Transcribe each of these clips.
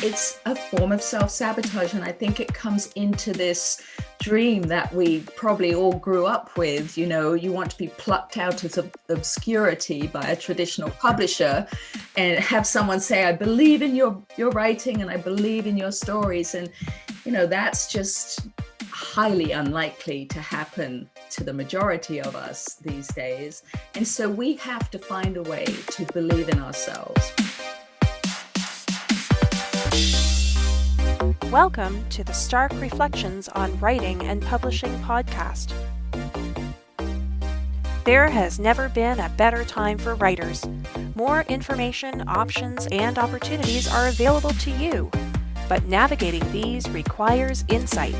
it's a form of self-sabotage, and I think it comes into this dream that we probably all grew up with. You know, you want to be plucked out of obscurity by a traditional publisher and have someone say, I believe in your writing and I believe in your stories. And, you know, that's just highly unlikely to happen to the majority of us these days. And so we have to find a way to believe in ourselves. Welcome to the Stark Reflections on Writing and Publishing podcast. There has never been a better time for writers. More information, options, and opportunities are available to you, but navigating these requires insight.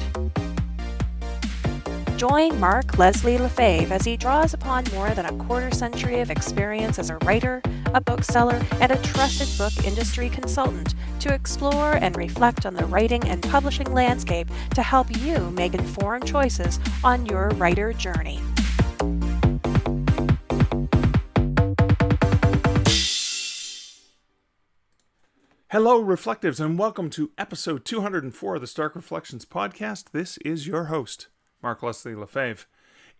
Join Mark Leslie Lefebvre as he draws upon more than a quarter century of experience as a writer, a bookseller, and a trusted book industry consultant to explore and reflect on the writing and publishing landscape to help you make informed choices on your writer journey. Hello, Reflectives, and welcome to episode 204 of the Stark Reflections podcast. This is your host, Mark Leslie Lefebvre.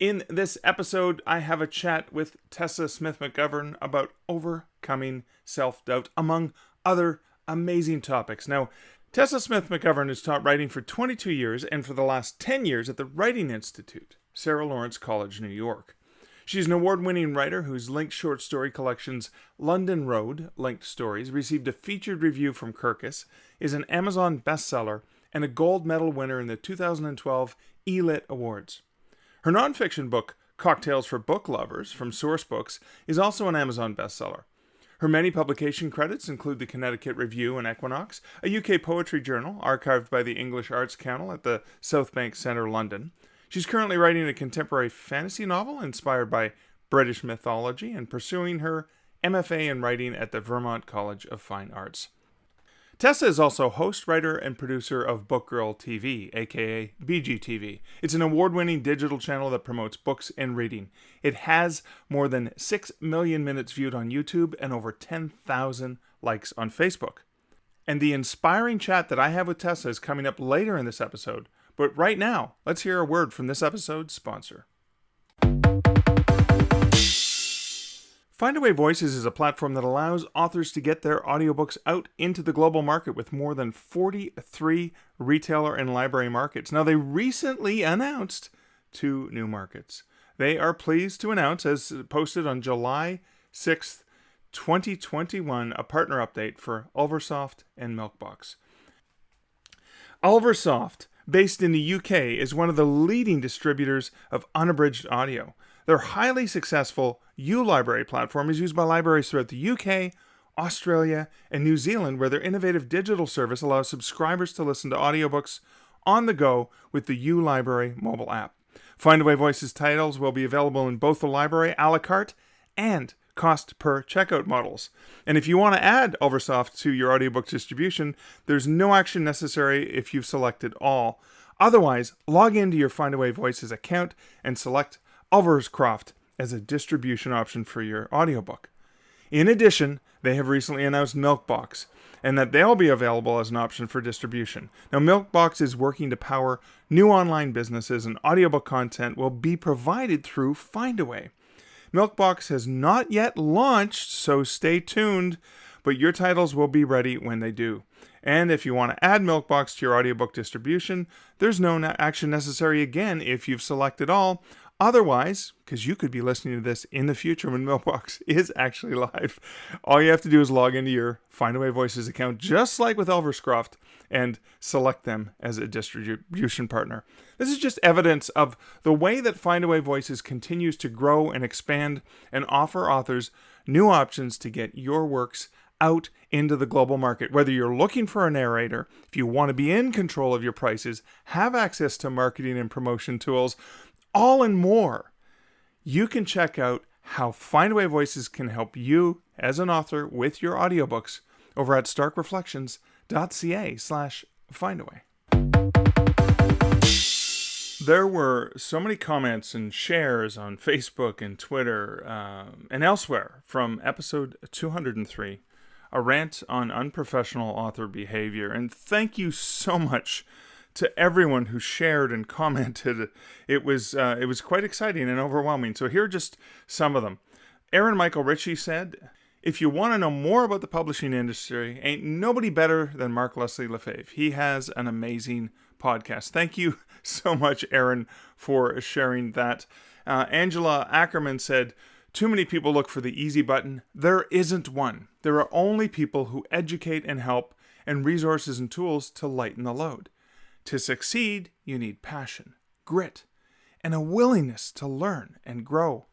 In this episode, I have a chat with Tessa Smith McGovern about overcoming self-doubt, among other amazing topics. Now, Tessa Smith McGovern has taught writing for 22 years and for the last 10 years at the Writing Institute, Sarah Lawrence College, New York. She's an award-winning writer whose linked short story collections London Road, Linked Stories, received a featured review from Kirkus, is an Amazon bestseller, and a gold medal winner in the 2012 E-Lit Awards. Her nonfiction book, Cocktails for Book Lovers, from Source Books, is also an Amazon bestseller. Her many publication credits include the Connecticut Review and Equinox, a UK poetry journal archived by the English Arts Council at the South Bank Centre, London. She's currently writing a contemporary fantasy novel inspired by British mythology and pursuing her MFA in writing at the Vermont College of Fine Arts. Tessa is also host, writer, and producer of Book Girl TV, aka BGTV. It's an award-winning digital channel that promotes books and reading. It has more than 6 million minutes viewed on YouTube and over 10,000 likes on Facebook. And the inspiring chat that I have with Tessa is coming up later in this episode. But right now, let's hear a word from this episode's sponsor. Findaway Voices is a platform that allows authors to get their audiobooks out into the global market with more than 43 retailer and library markets. Now, they recently announced 2 new markets. They are pleased to announce, as posted on July 6th, 2021, a partner update for Ulversoft and Milkbox. Ulversoft, based in the UK, is one of the leading distributors of unabridged audio. Their highly successful uLibrary platform is used by libraries throughout the UK, Australia, and New Zealand, where their innovative digital service allows subscribers to listen to audiobooks on the go with the uLibrary mobile app. Findaway Voices titles will be available in both the library a la carte and cost per checkout models. And if you want to add Ulversoft to your audiobook distribution, there's no action necessary if you've selected all. Otherwise, log into your Findaway Voices account and select Ulverscroft as a distribution option for your audiobook. In addition, they have recently announced Milkbox, and that they'll be available as an option for distribution. Now, Milkbox is working to power new online businesses, and audiobook content will be provided through Findaway. Milkbox has not yet launched, so stay tuned, but your titles will be ready when they do. And if you want to add Milkbox to your audiobook distribution, there's no action necessary again if you've selected all. Otherwise, because you could be listening to this in the future when Milkbox is actually live, all you have to do is log into your Findaway Voices account, just like with Ulverscroft, and select them as a distribution partner. This is just evidence of the way that Findaway Voices continues to grow and expand and offer authors new options to get your works out into the global market. Whether you're looking for a narrator, if you want to be in control of your prices, have access to marketing and promotion tools, all and more, you can check out how Findaway Voices can help you as an author with your audiobooks over at starkreflections.ca/Findaway. There were so many comments and shares on Facebook and Twitter and elsewhere from episode 203 a rant on unprofessional author behavior. And thank you so much to everyone who shared and commented. It was quite exciting and overwhelming. So here are just some of them. Aaron Michael Ritchie said, "If you want to know more about the publishing industry, ain't nobody better than Mark Leslie Lefebvre. He has an amazing podcast." Thank you so much, Aaron, for sharing that. Angela Ackerman said, "Too many people look for the easy button. There isn't one. There are only people who educate and help, and resources and tools to lighten the load. To succeed, you need passion, grit, and a willingness to learn and grow."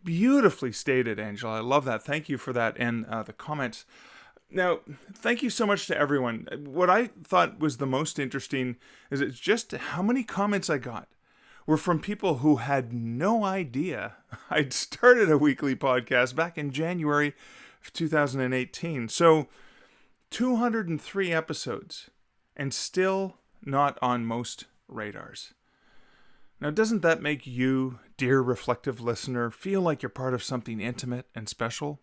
Beautifully stated, Angela. I love that. Thank you for that and the comments. Now, thank you so much to everyone. What I thought was the most interesting is it's just how many comments I got were from people who had no idea I'd started a weekly podcast back in January of 2018. So 203 episodes and still not on most radars. Now, doesn't that make you, dear reflective listener, feel like you're part of something intimate and special?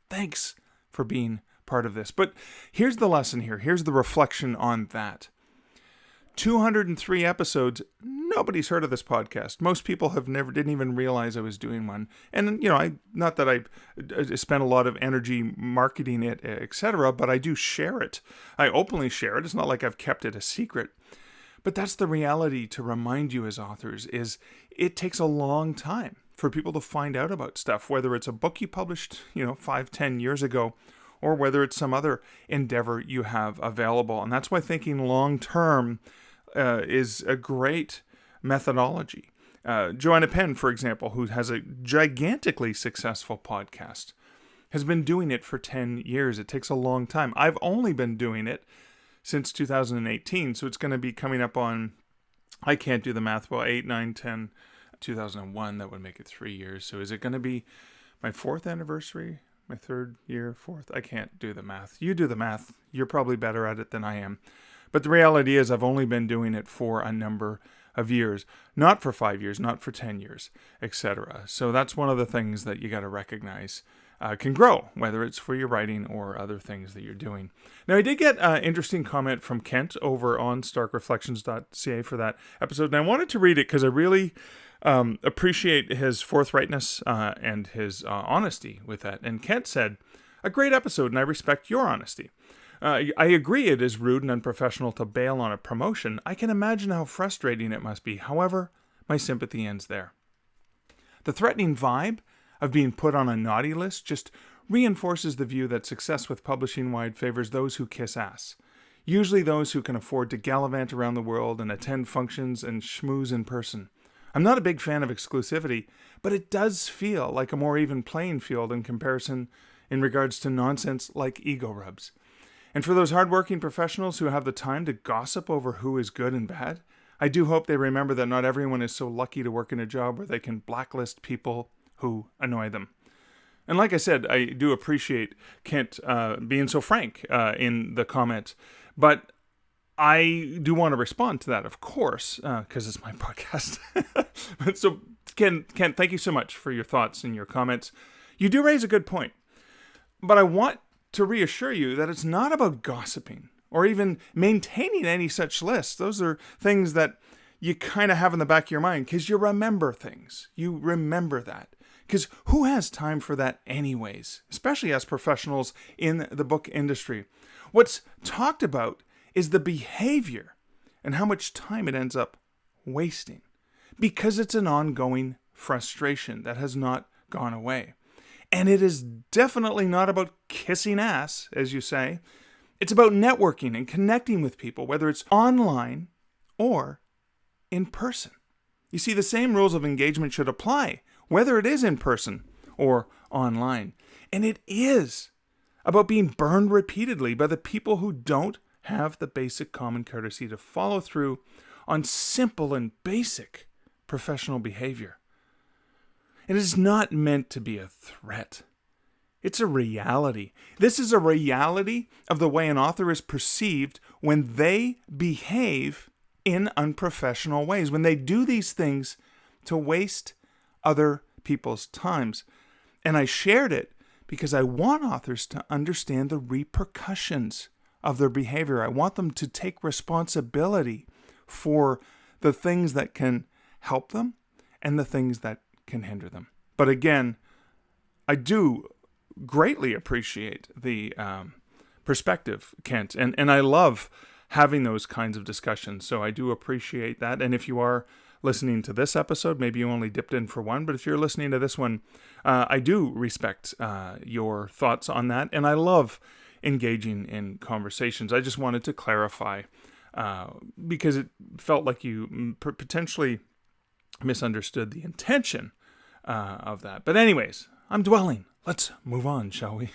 Thanks for being part of this. But here's the lesson here. Here's the reflection on that. 203 episodes. Nobody's heard of this podcast. Most people didn't even realize I was doing one. And, not that I spent a lot of energy marketing it, etc., but I do share it. I openly share it. It's not like I've kept it a secret. But that's the reality to remind you as authors is it takes a long time for people to find out about stuff, whether it's a book you published, 5-10 years ago, or whether it's some other endeavor you have available. And that's why thinking long-term is a great methodology. Joanna Penn, for example, who has a gigantically successful podcast, has been doing it for 10 years. It takes a long time. I've only been doing it since 2018, so it's going to be coming up on, I can't do the math well, 8, 9, 10, 2001, that would make it 3 years. So is it going to be my 4th anniversary, my 3rd year, 4th? I can't do the math. You do the math. You're probably better at it than I am. But the reality is I've only been doing it for a number of years, not for 5 years, not for 10 years, etc. So that's one of the things that you got to recognize can grow, whether it's for your writing or other things that you're doing. Now, I did get an interesting comment from Kent over on starkreflections.ca for that episode, and I wanted to read it because I really appreciate his forthrightness and his honesty with that. And Kent said, "A great episode, and I respect your honesty. I agree it is rude and unprofessional to bail on a promotion. I can imagine how frustrating it must be. However, my sympathy ends there. The threatening vibe of being put on a naughty list just reinforces the view that success with publishing wide favors those who kiss ass. Usually those who can afford to gallivant around the world and attend functions and schmooze in person. I'm not a big fan of exclusivity, but it does feel like a more even playing field in comparison in regards to nonsense like ego rubs. And for those hardworking professionals who have the time to gossip over who is good and bad, I do hope they remember that not everyone is so lucky to work in a job where they can blacklist people who annoy them." And like I said, I do appreciate Kent being so frank in the comment, but I do want to respond to that, of course, because it's my podcast. So, Kent, thank you so much for your thoughts and your comments. You do raise a good point, but I want to reassure you that it's not about gossiping or even maintaining any such lists. Those are things that you kind of have in the back of your mind because you remember things. You remember that. Because who has time for that anyways, especially as professionals in the book industry? What's talked about is the behavior and how much time it ends up wasting because it's an ongoing frustration that has not gone away. And it is definitely not about kissing ass, as you say. It's about networking and connecting with people, whether it's online or in person. You see, the same rules of engagement should apply, whether it is in person or online. And it is about being burned repeatedly by the people who don't have the basic common courtesy to follow through on simple and basic professional behavior. It is not meant to be a threat. It's a reality. This is a reality of the way an author is perceived when they behave in unprofessional ways, when they do these things to waste other people's times. And I shared it because I want authors to understand the repercussions of their behavior. I want them to take responsibility for the things that can help them and the things that can hinder them. But again, I do greatly appreciate the perspective, Kent, and I love having those kinds of discussions. So I do appreciate that. And if you are listening to this episode, maybe you only dipped in for one, but if you're listening to this one, I do respect your thoughts on that. And I love engaging in conversations. I just wanted to clarify because it felt like you potentially misunderstood the intention of that. But anyways, I'm dwelling. Let's move on, shall we?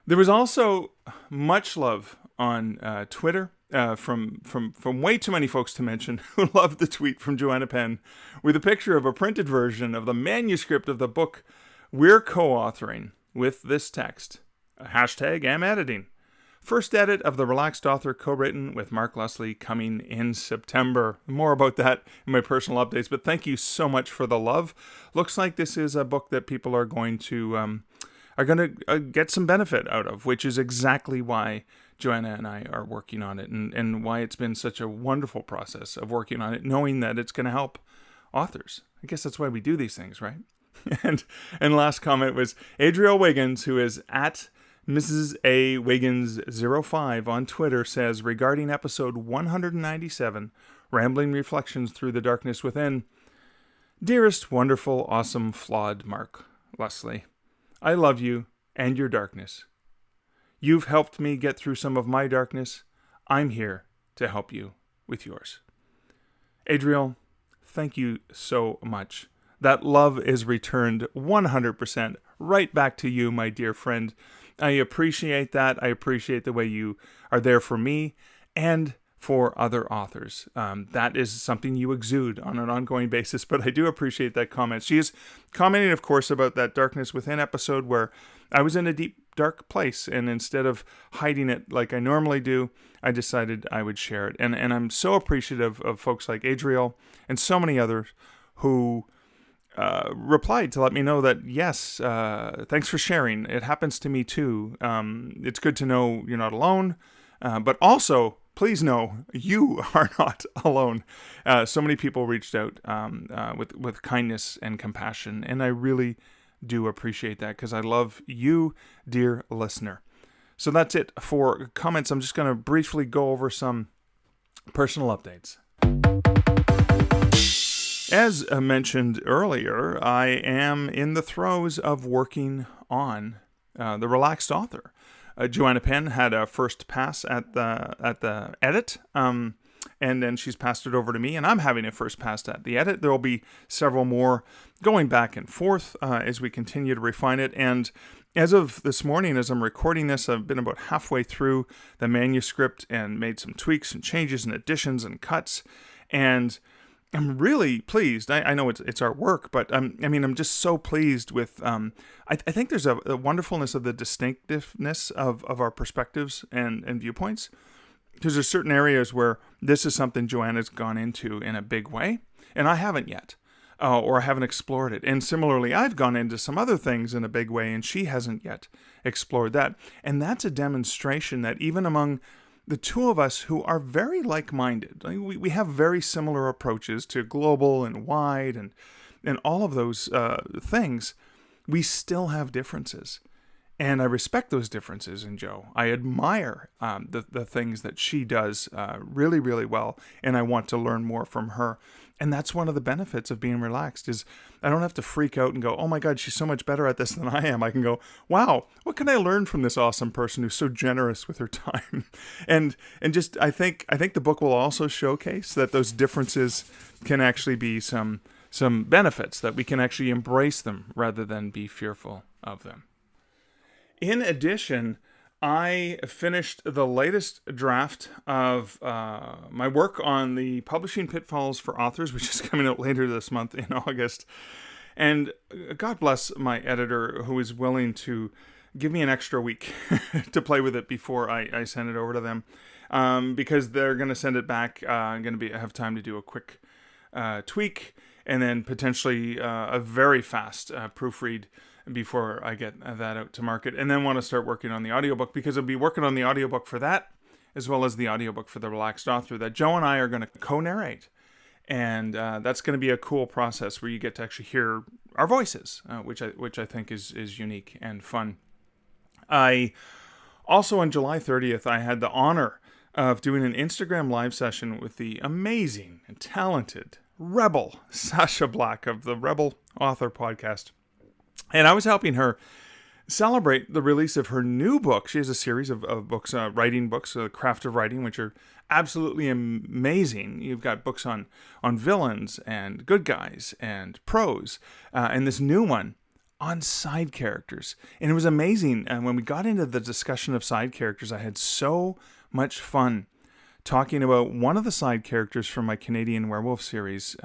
There was also much love on Twitter from way too many folks to mention who loved the tweet from Joanna Penn with a picture of a printed version of the manuscript of the book we're co-authoring with this text, #AmEditing. First edit of the Relaxed Author co-written with Mark Leslie coming in September. More about that in my personal updates, but thank you so much for the love. Looks like this is a book that people are going to get some benefit out of, which is exactly why Joanna and I are working on it, and why it's been such a wonderful process of working on it, knowing that it's going to help authors. I guess that's why we do these things, right? and last comment was Adriel Wiggins, who is at Mrs. A. Wiggins 05 on Twitter, says, regarding episode 197, Rambling Reflections Through the Darkness Within, dearest, wonderful, awesome, flawed Mark Leslie, I love you and your darkness. You've helped me get through some of my darkness. I'm here to help you with yours. Adriel, thank you so much. That love is returned 100% right back to you, my dear friend. I appreciate that. I appreciate the way you are there for me and for other authors. That is something you exude on an ongoing basis, but I do appreciate that comment. She is commenting, of course, about that Darkness Within episode where I was in a deep, dark place, and instead of hiding it like I normally do, I decided I would share it. And I'm so appreciative of folks like Adriel and so many others who replied to let me know that, yes, thanks for sharing. It happens to me too. It's good to know you're not alone, but also, please know you are not alone. So many people reached out with kindness and compassion, and I really do appreciate that because I love you, dear listener. So that's it for comments. I'm just going to briefly go over some personal updates. As mentioned earlier, I am in the throes of working on The Relaxed Author. Joanna Penn had a first pass at the edit, and then she's passed it over to me, and I'm having a first pass at the edit. There will be several more going back and forth as we continue to refine it. And as of this morning, as I'm recording this, I've been about halfway through the manuscript and made some tweaks and changes and additions and cuts, and I'm really pleased. I know it's our work, but I'm just so pleased with. I think there's a wonderfulness of the distinctiveness of our perspectives and viewpoints, because there's certain areas where this is something Joanna's gone into in a big way, and I haven't yet, or I haven't explored it. And similarly, I've gone into some other things in a big way, and she hasn't yet explored that. And that's a demonstration that even among the two of us who are very like-minded, we have very similar approaches to global and wide and all of those things, we still have differences. And I respect those differences in Jo. I admire the things that she does really, really well, and I want to learn more from her. And that's one of the benefits of being relaxed, is I don't have to freak out and go, oh my God, she's so much better at this than I am. I can go, wow, what can I learn from this awesome person who's so generous with her time? and just, I think the book will also showcase that those differences can actually be some benefits, that we can actually embrace them rather than be fearful of them. In addition, I finished the latest draft of my work on the Publishing Pitfalls for Authors, which is coming out later this month in August. And God bless my editor, who is willing to give me an extra week to play with it before I send it over to them, because they're going to send it back. I'm going to have time to do a quick tweak, and then potentially a very fast proofread before I get that out to market, and then want to start working on the audiobook, because I'll be working on the audiobook for that as well as the audiobook for The Relaxed Author that Joe and I are going to co-narrate. And that's going to be a cool process where you get to actually hear our voices, which I think is unique and fun. I also, on July 30th, I had the honor of doing an Instagram live session with the amazing and talented Rebel Sasha Black of the Rebel Author Podcast. And I was helping her celebrate the release of her new book. She has a series of books, writing books, The Craft of Writing, which are absolutely amazing. You've got books on villains and good guys and prose, and this new one on side characters. And it was amazing. And when we got into the discussion of side characters, I had so much fun talking about one of the side characters from my Canadian werewolf series.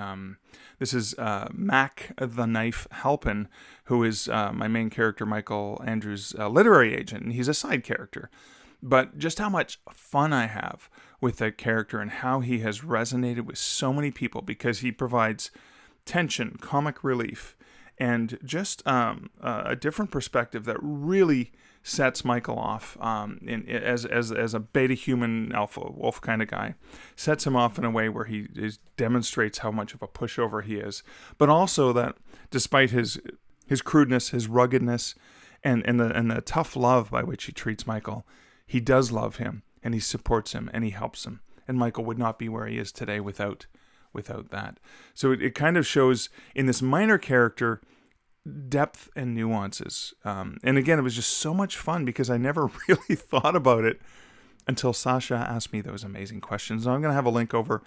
This is Mac the Knife Halpin, who is my main character, Michael Andrews' literary agent, and he's a side character. But just how much fun I have with that character and how he has resonated with so many people, because he provides tension, comic relief, and just a different perspective that really sets Michael off as a beta human alpha wolf kind of guy. Sets him off in a way where he demonstrates how much of a pushover he is, but also that despite his crudeness, his ruggedness, and the tough love by which he treats Michael, he does love him, and he supports him, and he helps him. And Michael would not be where he is today without that. So it kind of shows in this minor character depth and nuances. And again, it was just so much fun because I never really thought about it until Sasha asked me those amazing questions. And I'm going to have a link over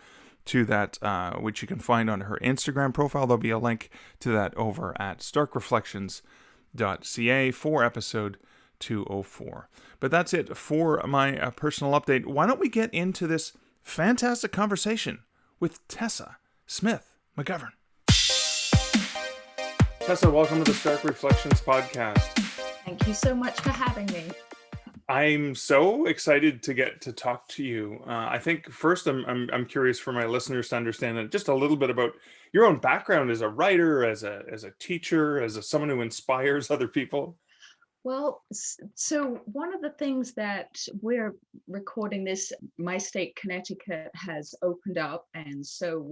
to that, which you can find on her Instagram profile. There'll be a link to that over at starkreflections.ca for episode 204. But that's it for my personal update. Why don't we get into this fantastic conversation with Tessa Smith McGovern. Tessa, welcome to the Stark Reflections podcast. Thank you so much for having me. I'm so excited to get to talk to you. I think first I'm curious for my listeners to understand just a little bit about your own background as a writer, as a teacher, as someone who inspires other people. Well, so one of the things that we're recording this, my state, Connecticut, has opened up. And so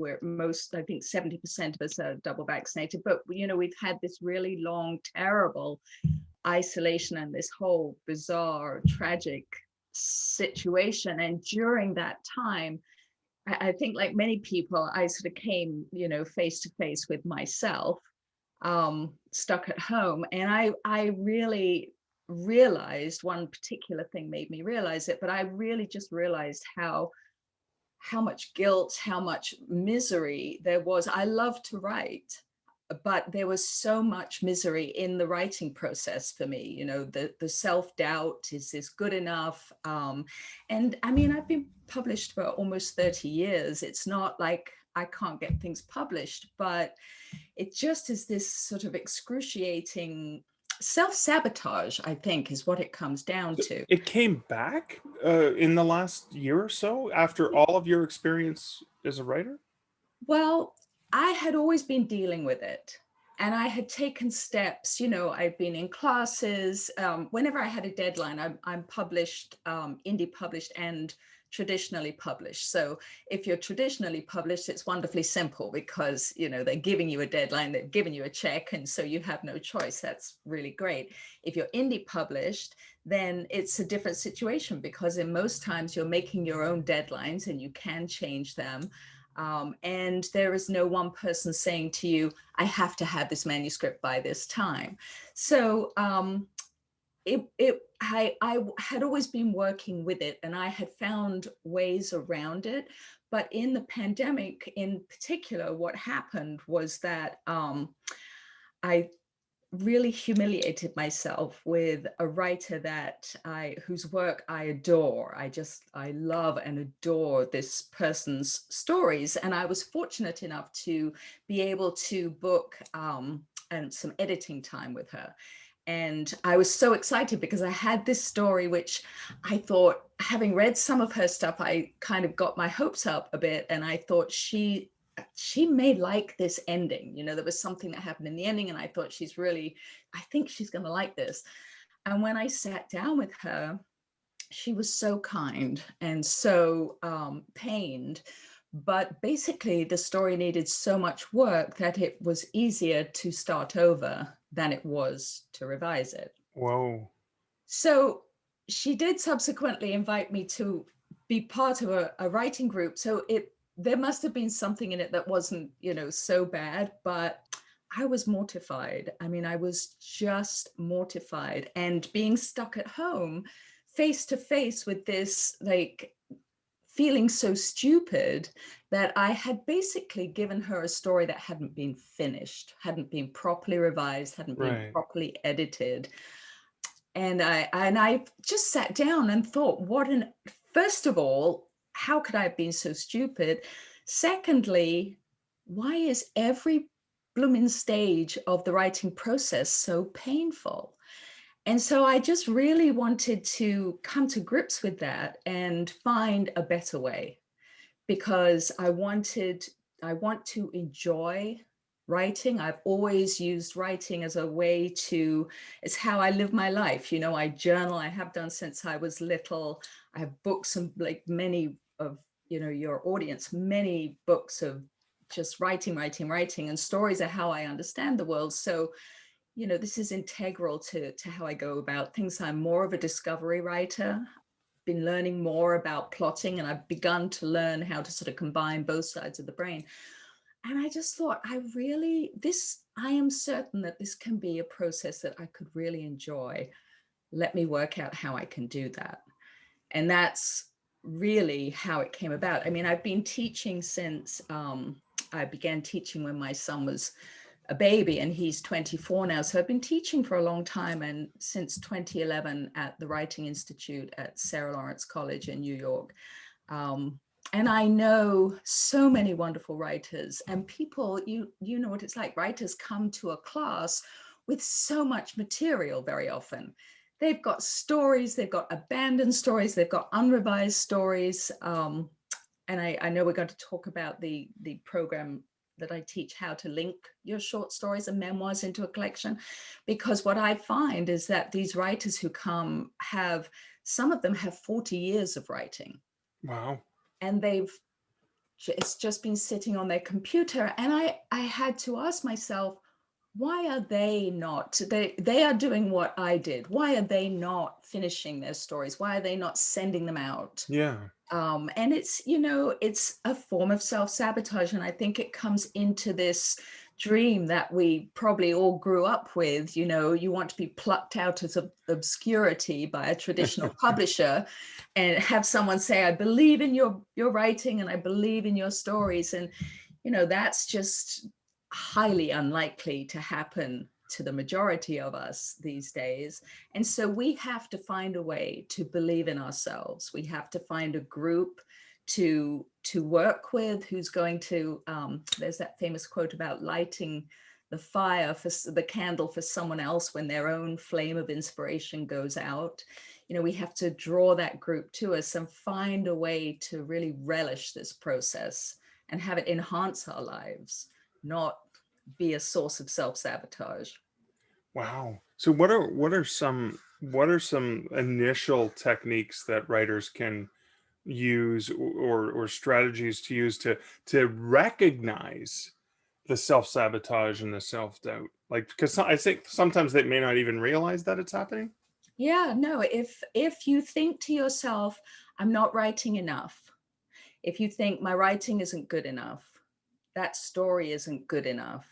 I think 70% of us are double vaccinated. But, we've had this really long, terrible isolation and this whole bizarre, tragic situation. And during that time, I think like many people, I sort of came, face to face with myself. Stuck at home, and I really realized one particular thing made me realize it, but I really just realized how much guilt, how much misery there was. I love to write, but there was so much misery in the writing process for me. The self-doubt, is this good enough? And I mean, I've been published for almost 30 years. It's not like I can't get things published, but it just is this sort of excruciating self-sabotage, I think, is what it comes down to. It came back in the last year or so after all of your experience as a writer? Well, I had always been dealing with it. And I had taken steps, I've been in classes. Whenever I had a deadline, I'm published, indie published and traditionally published. So if you're traditionally published, it's wonderfully simple because, they're giving you a deadline, they've given you a check, and so you have no choice. That's really great. If you're indie published, then it's a different situation because in most times you're making your own deadlines and you can change them. And there is no one person saying to you, I have to have this manuscript by this time. So I had always been working with it and I had found ways around it. But in the pandemic in particular, what happened was that I really humiliated myself with a writer whose work I adore. I love and adore this person's stories. And I was fortunate enough to be able to book and some editing time with her. And I was so excited because I had this story, which I thought, having read some of her stuff, I kind of got my hopes up a bit. And I thought she she may like this ending. There was something that happened in the ending, and I thought I think she's going to like this. And when I sat down with her, she was so kind and so pained. But basically, the story needed so much work that it was easier to start over than it was to revise it. Whoa. So she did subsequently invite me to be part of a writing group. So there must have been something in it that wasn't, so bad, but I was mortified. I mean, I was just mortified, and being stuck at home face to face with this, like, feeling so stupid that I had basically given her a story that hadn't been finished, hadn't been properly revised, hadn't been Right. properly edited. And I just sat down and thought, first of all, how could I have been so stupid? Secondly, why is every blooming stage of the writing process so painful? And so I just really wanted to come to grips with that and find a better way, because I want to enjoy writing. I've always used writing as a way it's how I live my life. I journal. I have done since I was little. I have books, and like many of, your audience, many books of just writing, and stories are how I understand the world. So, this is integral to how I go about things. I'm more of a discovery writer. Been learning more about plotting, and I've begun to learn how to sort of combine both sides of the brain. And I just thought, I am certain that this can be a process that I could really enjoy. Let me work out how I can do that. And that's really how it came about. I mean, I've been teaching since I began teaching when my son was a baby, and he's 24 now. So I've been teaching for a long time, and since 2011 at the Writing Institute at Sarah Lawrence College in New York. And I know so many wonderful writers, and people, you know what it's like. Writers come to a class with so much material very often. They've got stories, they've got abandoned stories, they've got unrevised stories. And I know we're going to talk about the program that I teach, how to link your short stories and memoirs into a collection. Because what I find is that these writers who come some of them have 40 years of writing. Wow. And it's just been sitting on their computer. And I had to ask myself, why are they not, they are doing what I did. Why are they not finishing their stories? Why are they not sending them out? Yeah. And it's a form of self-sabotage. And I think it comes into this dream that we probably all grew up with. You want to be plucked out of obscurity by a traditional publisher and have someone say, I believe in your writing, and I believe in your stories. And, that's just highly unlikely to happen to the majority of us these days. And so we have to find a way to believe in ourselves. We have to find a group to work with who's going to, there's that famous quote about lighting the fire for the candle for someone else when their own flame of inspiration goes out. We have to draw that group to us and find a way to really relish this process and have it enhance our lives, not be a source of self-sabotage. Wow. So what are some initial techniques that writers can use, or strategies to use to recognize the self-sabotage and the self-doubt? Like, because I think sometimes they may not even realize that it's happening. Yeah, no, if you think to yourself, I'm not writing enough, if you think my writing isn't good enough, that story isn't good enough,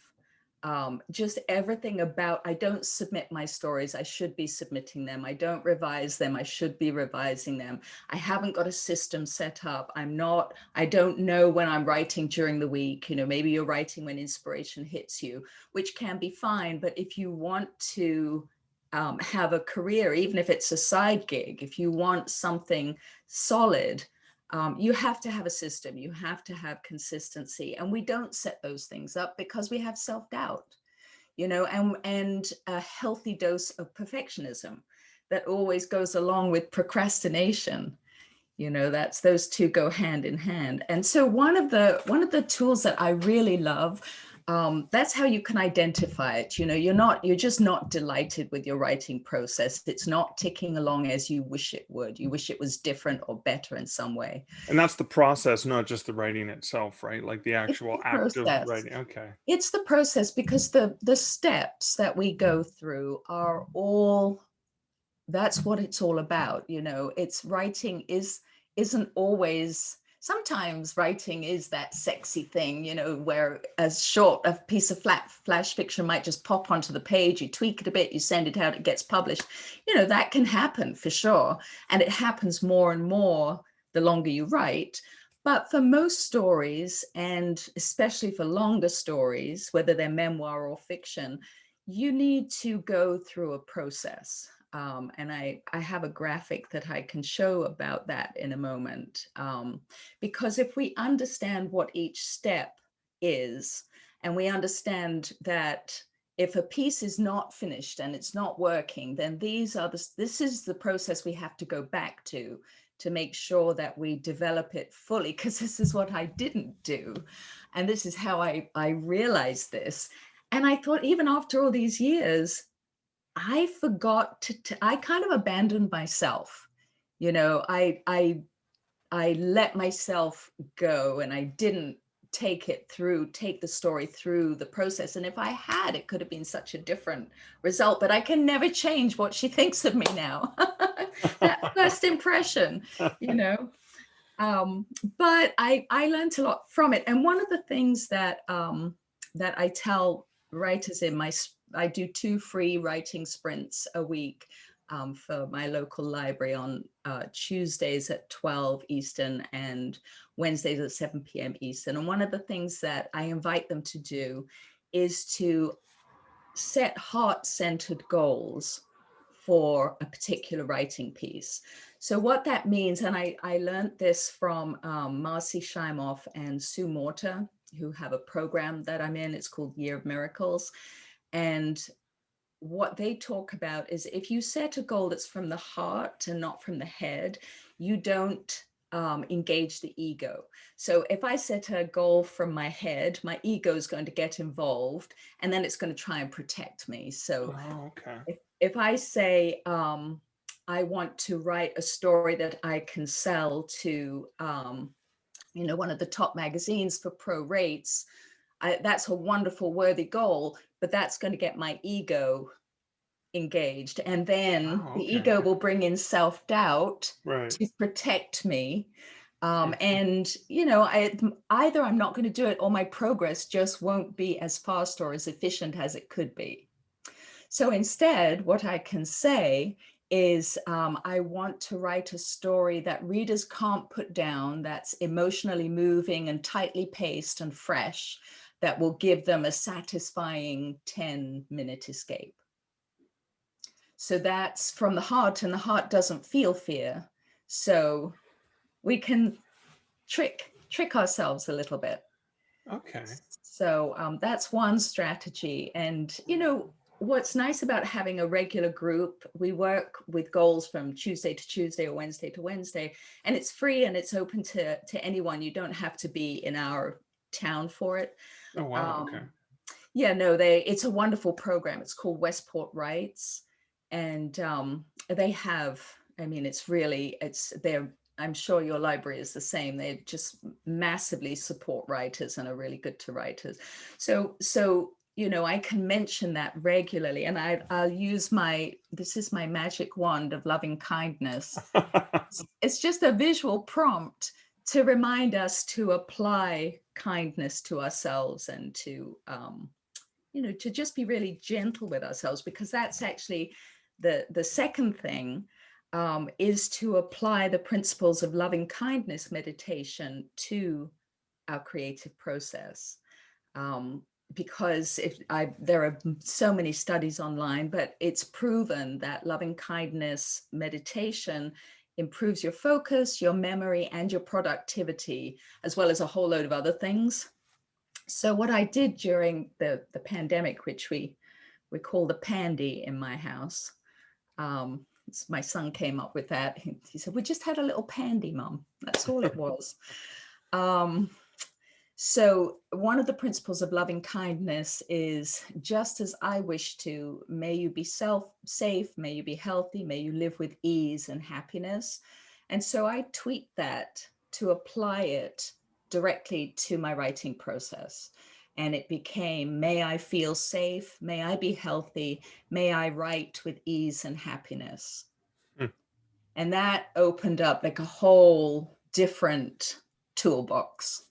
just everything about, I don't submit my stories, I should be submitting them, I don't revise them, I should be revising them, I haven't got a system set up, I don't know when I'm writing during the week. Maybe you're writing when inspiration hits you, which can be fine. But if you want to have a career, even if it's a side gig, if you want something solid, you have to have a system, you have to have consistency. And we don't set those things up because we have self-doubt, and a healthy dose of perfectionism that always goes along with procrastination. That's those two go hand in hand. And so one of the tools that I really love, that's how you can identify it. You're just not delighted with your writing process. It's not ticking along as you wish it would. You wish it was different or better in some way. And that's the process, not just the writing itself, right? Like the It's actual the act of process. writing. Okay. It's the process, because the steps that we go through are all, that's what it's all about. It's writing isn't always, sometimes writing is that sexy thing, where as short a piece of flash fiction might just pop onto the page, you tweak it a bit, you send it out, it gets published. That can happen for sure, and it happens more and more the longer you write. But for most stories, and especially for longer stories, whether they're memoir or fiction, you need to go through a process. And I have a graphic that I can show about that in a moment. Because if we understand what each step is, and we understand that if a piece is not finished and it's not working, then this is the process we have to go back to make sure that we develop it fully, because this is what I didn't do. And this is how I realized this. And I thought, even after all these years, I forgot I kind of abandoned myself. I let myself go, and I didn't take the story through the process. And if I had, it could have been such a different result, but I can never change what she thinks of me now. That first impression, you know. But I learned a lot from it. And one of the things that I tell writers I do 2 free writing sprints a week for my local library on Tuesdays at 12 Eastern and Wednesdays at 7 p.m. Eastern. And one of the things that I invite them to do is to set heart-centered goals for a particular writing piece. So what that means, and I learned this from Marcy Shimoff and Sue Morter, who have a program that I'm in. It's called Year of Miracles. And what they talk about is, if you set a goal that's from the heart and not from the head, you don't engage the ego. So if I set a goal from my head, my ego is going to get involved, and then it's going to try and protect me. So if I say, I want to write a story that I can sell to, one of the top magazines for pro rates, that's a wonderful, worthy goal, but that's going to get my ego engaged. And then the ego will bring in self-doubt to protect me. And, either I'm not going to do it, or my progress just won't be as fast or as efficient as it could be. So instead, what I can say is, I want to write a story that readers can't put down, that's emotionally moving and tightly paced and fresh, that will give them a satisfying 10-minute escape. So that's from the heart, and the heart doesn't feel fear. So we can trick ourselves a little bit. Okay. So that's one strategy. And, what's nice about having a regular group, we work with goals from Tuesday to Tuesday or Wednesday to Wednesday, and it's free and it's open to anyone. You don't have to be in our town for it. Oh, wow. Okay. Yeah, no, it's a wonderful program. It's called Westport Writes. And they have, I'm sure your library is the same. They just massively support writers and are really good to writers. So I can mention that regularly, and I'll use this is my magic wand of loving kindness. It's just a visual prompt to remind us to apply kindness to ourselves, and to to just be really gentle with ourselves, because that's actually the second thing, is to apply the principles of loving kindness meditation to our creative process. Because there are so many studies online, but it's proven that loving kindness meditation improves your focus, your memory, and your productivity, as well as a whole load of other things. So what I did during the pandemic, which we call the pandy in my house, my son came up with that. He said, we just had a little pandy, Mum. That's all it was. So one of the principles of loving kindness is, just as I wish to, may you be safe, may you be healthy, may you live with ease and happiness. And so I tweak that to apply it directly to my writing process. And it became, may I feel safe, may I be healthy, may I write with ease and happiness. And that opened up like a whole different toolbox.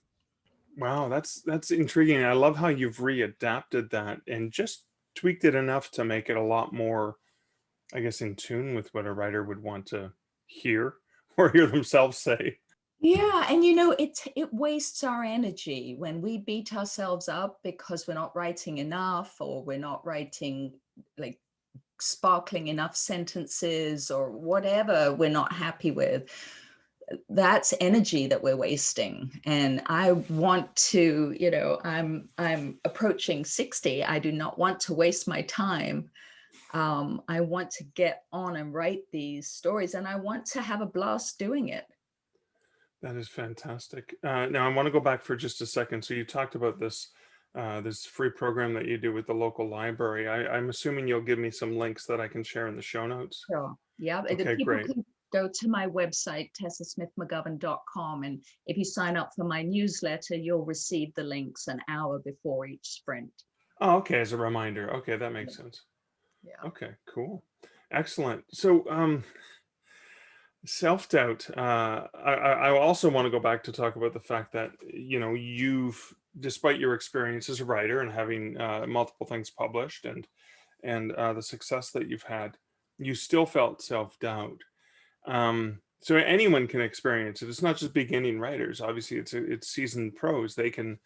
Wow, that's intriguing. I love how you've readapted that and just tweaked it enough to make it a lot more, I guess, in tune with what a writer would want to hear or hear themselves say. Yeah, and it wastes our energy when we beat ourselves up because we're not writing enough, or we're not writing like sparkling enough sentences, or whatever we're not happy with. That's energy that we're wasting. And I want to, I'm approaching 60. I do not want to waste my time. I want to get on and write these stories, and I want to have a blast doing it. That is fantastic. Now I want to go back for just a second. So you talked about this free program that you do with the local library. I'm assuming you'll give me some links that I can share in the show notes. Sure. Yeah. The Okay, people great. can go to my website, tessasmithmcgovern.com. And if you sign up for my newsletter, you'll receive the links an hour before each sprint. Oh, okay, as a reminder. Okay, that makes sense. Yeah. Okay, cool. Excellent. So, self-doubt. I also want to go back to talk about the fact that, you've, despite your experience as a writer and having multiple things published and the success that you've had, you still felt self-doubt. So anyone can experience it. It's not just beginning writers. Obviously, it's seasoned pros. They can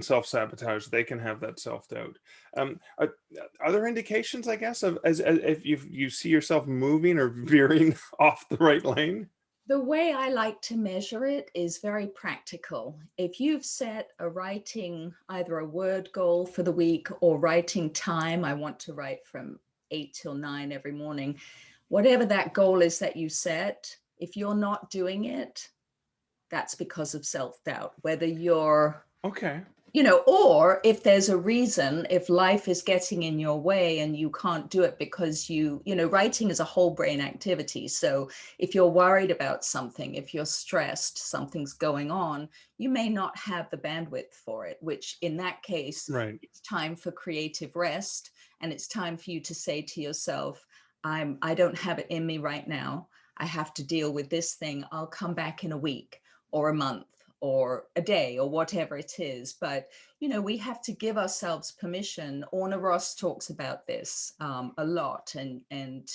self-sabotage. They can have that self-doubt. Are there indications, I guess, of as if you see yourself moving or veering off the right lane? The way I like to measure it is very practical. If you've set a writing, either a word goal for the week or writing time, I want to write from 8 till 9 every morning, whatever that goal is that you set, if you're not doing it, that's because of self-doubt, whether you're, Okay. or if there's a reason, if life is getting in your way and you can't do it because writing is a whole brain activity. So if you're worried about something, if you're stressed, something's going on, you may not have the bandwidth for it, which in that case, Right. it's time for creative rest. And it's time for you to say to yourself, I don't have it in me right now. I have to deal with this thing. I'll come back in a week or a month or a day or whatever it is. But, we have to give ourselves permission. Orna Ross talks about this a lot. And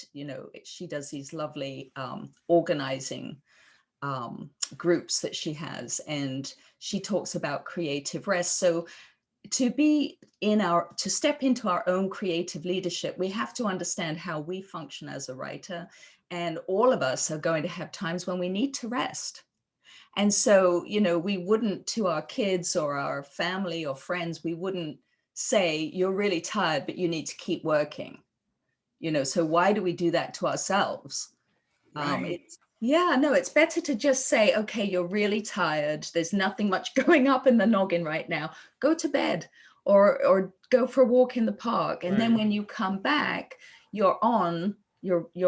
she does these lovely organizing groups that she has. And she talks about creative rest. So to step into our own creative leadership, we have to understand how we function as a writer. And all of us are going to have times when we need to rest. And so, we wouldn't, to our kids or our family or friends, we wouldn't say, you're really tired, but you need to keep working. So why do we do that to ourselves? Right. It's better to just say, okay, you're really tired. There's nothing much going up in the noggin right now. Go to bed or go for a walk in the park. And then Right. when you come back, you're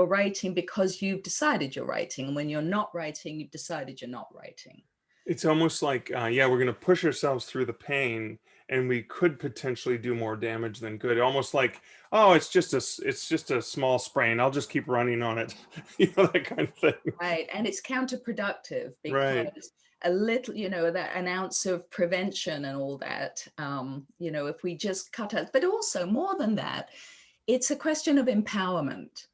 writing because you've decided you're writing. And when you're not writing, you've decided you're not writing. It's almost like, we're going to push ourselves through the pain, and we could potentially do more damage than good. Almost like, oh, it's just a small sprain. I'll just keep running on it, that kind of thing. Right. And it's counterproductive Right. because a little, that an ounce of prevention and all that, if we just cut out, but also more than that, it's a question of empowerment.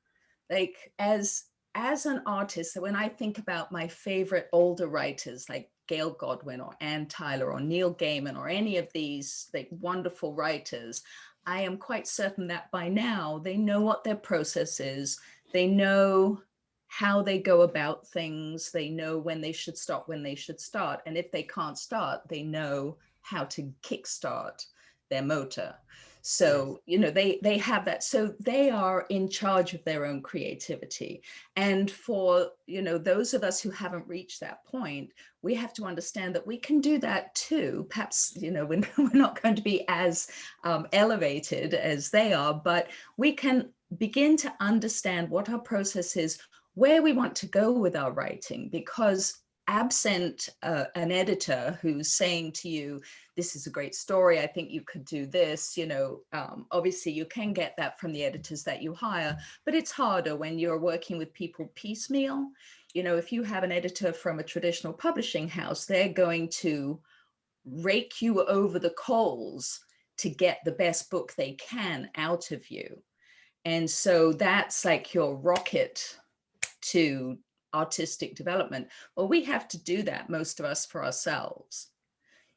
Like as an artist, so when I think about my favorite older writers like Gail Godwin or Ann Tyler or Neil Gaiman or any of these like wonderful writers, I am quite certain that by now they know what their process is. They know how they go about things. They know when they should stop, when they should start. And if they can't start, they know how to kickstart their motor. So, you know, they have that. So they are in charge of their own creativity. And for, you know, those of us who haven't reached that point, we have to understand that we can do that too. Perhaps, you know, we're not going to be as elevated as they are, but we can begin to understand what our process is, where we want to go with our writing, because absent an editor who's saying to you, this is a great story, I think you could do this, you know, obviously you can get that from the editors that you hire, but it's harder when you're working with people piecemeal. You know, if you have an editor from a traditional publishing house, they're going to rake you over the coals to get the best book they can out of you. And so that's like your rocket to artistic development. Well, we have to do that, most of us, for ourselves,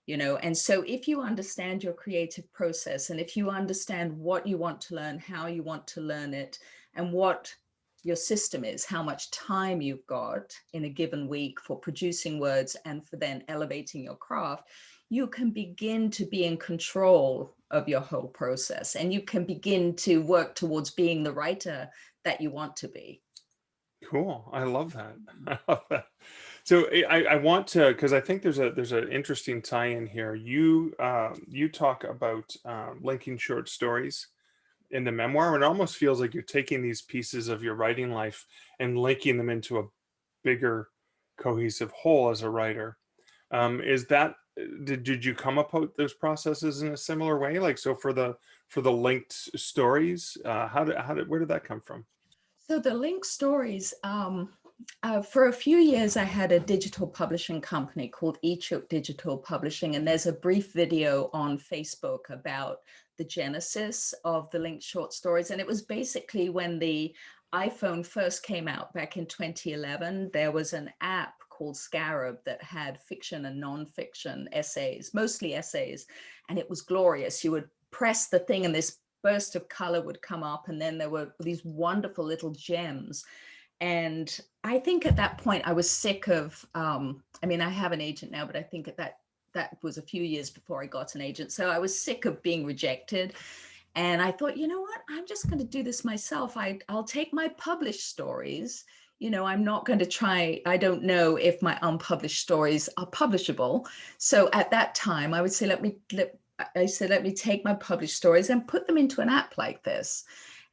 you know. And so if you understand your creative process, and if you understand what you want to learn, how you want to learn it, and what your system is, how much time you've got in a given week for producing words and for then elevating your craft, you can begin to be in control of your whole process, and you can begin to work towards being the writer that you want to be. Cool. I love that. I love that. So I want to, because I think there's an interesting tie-in here. You talk about linking short stories in the memoir, and it almost feels like you're taking these pieces of your writing life and linking them into a bigger cohesive whole as a writer. Is that did you come up with those processes in a similar way? Like, so for the linked stories, where did that come from? So the link stories, for a few years, I had a digital publishing company called eChook Digital Publishing, and there's a brief video on Facebook about the genesis of the linked short stories. And it was basically when the iPhone first came out back in 2011, there was an app called Scarab that had fiction and nonfiction essays, mostly essays, and it was glorious. You would press the thing and this burst of color would come up, and then there were these wonderful little gems. And I think at that point I was sick of, I mean, I have an agent now, but I think at that was a few years before I got an agent. So I was sick of being rejected. And I thought, you know what, I'm just going to do this myself. I'll take my published stories. You know, I'm not going to try, I don't know if my unpublished stories are publishable. So at that time I would say, let me take my published stories and put them into an app like this.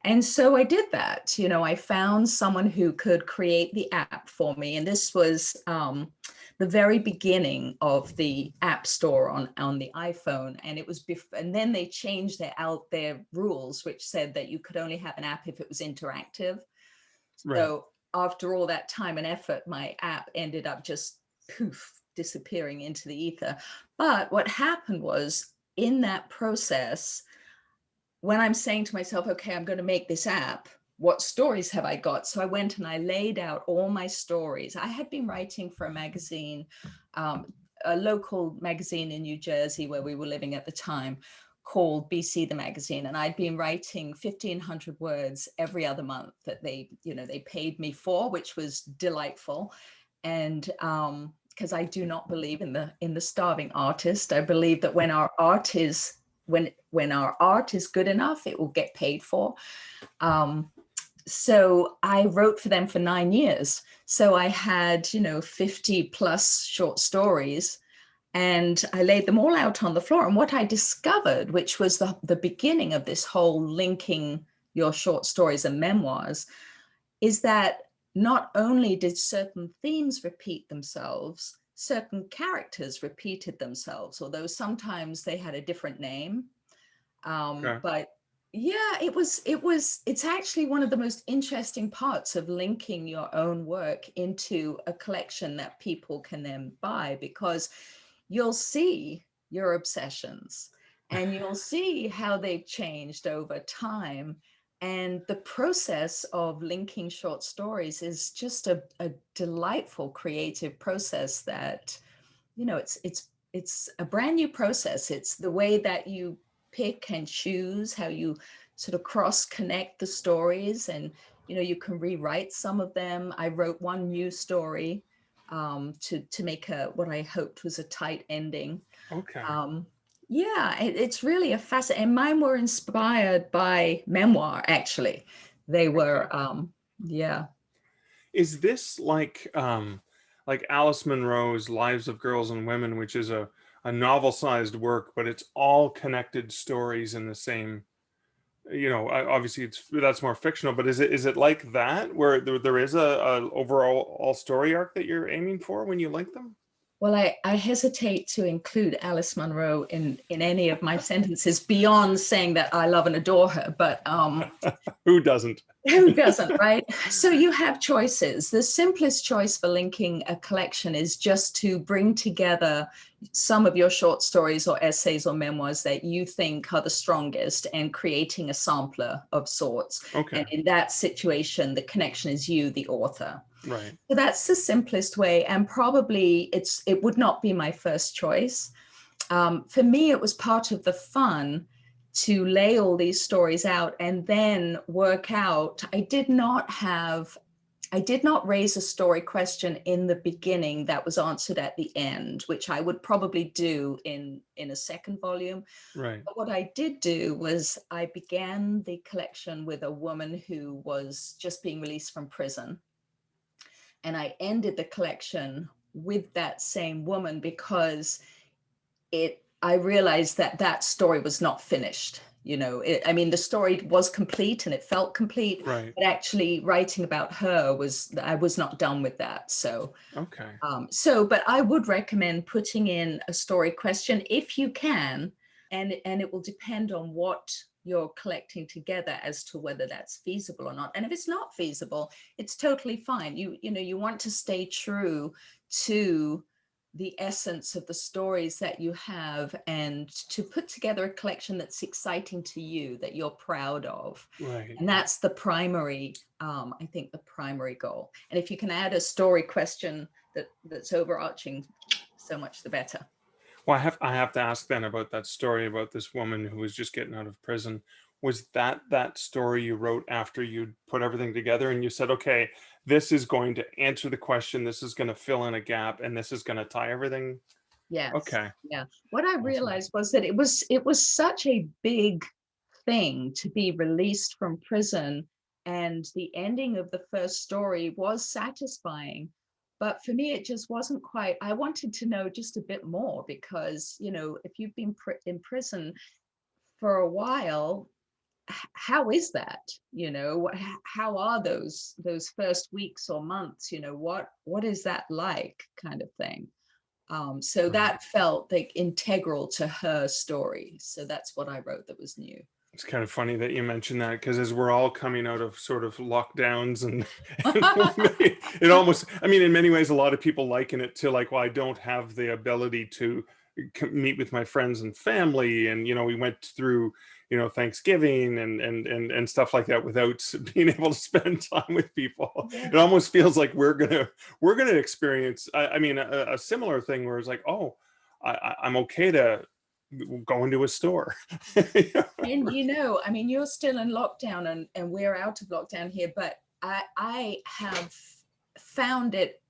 And so I did that. You know, I found someone who could create the app for me. And this was the very beginning of the App Store on the iPhone. And it was and then they changed their rules, which said that you could only have an app if it was interactive. Right. So after all that time and effort, my app ended up just poof, disappearing into the ether. But what happened was, in that process, when I'm saying to myself, okay, I'm going to make this app, what stories have I got? So I went and I laid out all my stories. I had been writing for a magazine, a local magazine in New Jersey where we were living at the time, called BC the Magazine. And I'd been writing 1,500 words every other month that they paid me for, which was delightful. And because I do not believe in the starving artist. I believe that when our art is good enough, it will get paid for. So I wrote for them for 9 years. So I had, 50 plus short stories, and I laid them all out on the floor. And what I discovered, which was the beginning of this whole linking your short stories and memoirs, is that not only did certain themes repeat themselves, certain characters repeated themselves, although sometimes they had a different name. Okay. But yeah, it's actually one of the most interesting parts of linking your own work into a collection that people can then buy, because you'll see your obsessions and you'll see how they've changed over time. And the process of linking short stories is just a delightful creative process that, it's a brand new process. It's the way that you pick and choose, how you sort of cross connect the stories, and you can rewrite some of them. I wrote one new story to make what I hoped was a tight ending. Okay. Yeah, it's really a fascinating. And mine were inspired by Memoir, actually. They Okay. were, yeah. Is this like Alice Munro's Lives of Girls and Women, which is a novel-sized work, but it's all connected stories in the same, obviously that's more fictional, but is it like that where there is a overall all story arc that you're aiming for when you link them? Well, I hesitate to include Alice Munro in any of my sentences beyond saying that I love and adore her, but Who doesn't? who doesn't, right? So you have choices. The simplest choice for linking a collection is just to bring together some of your short stories or essays or memoirs that you think are the strongest and creating a sampler of sorts. And Okay, in that situation, the connection is you, the author. right. So that's the simplest way. And probably it would not be my first choice. For me, it was part of the fun to lay all these stories out and then work out. I did not raise a story question in the beginning that was answered at the end, which I would probably do in a second volume. Right. But what I did do was I began the collection with a woman who was just being released from prison. And I ended the collection with that same woman because I realized that that story was not finished. I mean, the story was complete and it felt complete, Right. but actually writing about her I was not done with that. Okay. But I would recommend putting in a story question if you can, and it will depend on what you're collecting together as to whether that's feasible or not. And if it's not feasible, it's totally fine. You want to stay true to the essence of the stories that you have and to put together a collection that's exciting to you, that you're proud of. Right. And that's the primary, I think the primary goal. And if you can add a story question that's overarching, so much the better. Well, I have to ask then about that story about this woman who was just getting out of prison. Was that story you wrote after you put everything together and you said, okay, this is going to answer the question, this is going to fill in a gap, and this is going to tie everything? Yes. Okay, Yeah. What I awesome. realized was that it was such a big thing to be released from prison, and the ending of the first story was satisfying, but for me it just wasn't quite. I wanted to know just a bit more because if you've been in prison for a while, how is that? How are those first weeks or months? What is that like, kind of thing. So Right. that felt like integral to her story. So that's what I wrote that was new. It's kind of funny that you mentioned that because as we're all coming out of sort of lockdowns and it almost, I mean, in many ways, a lot of people liken it to like, well, I don't have the ability to meet with my friends and family. And, we went through, Thanksgiving and stuff like that without being able to spend time with people. Yeah. It almost feels like we're gonna experience, I mean, a similar thing where it's like, oh, I'm okay to go into a store. And I mean, you're still in lockdown and we're out of lockdown here, but I have found it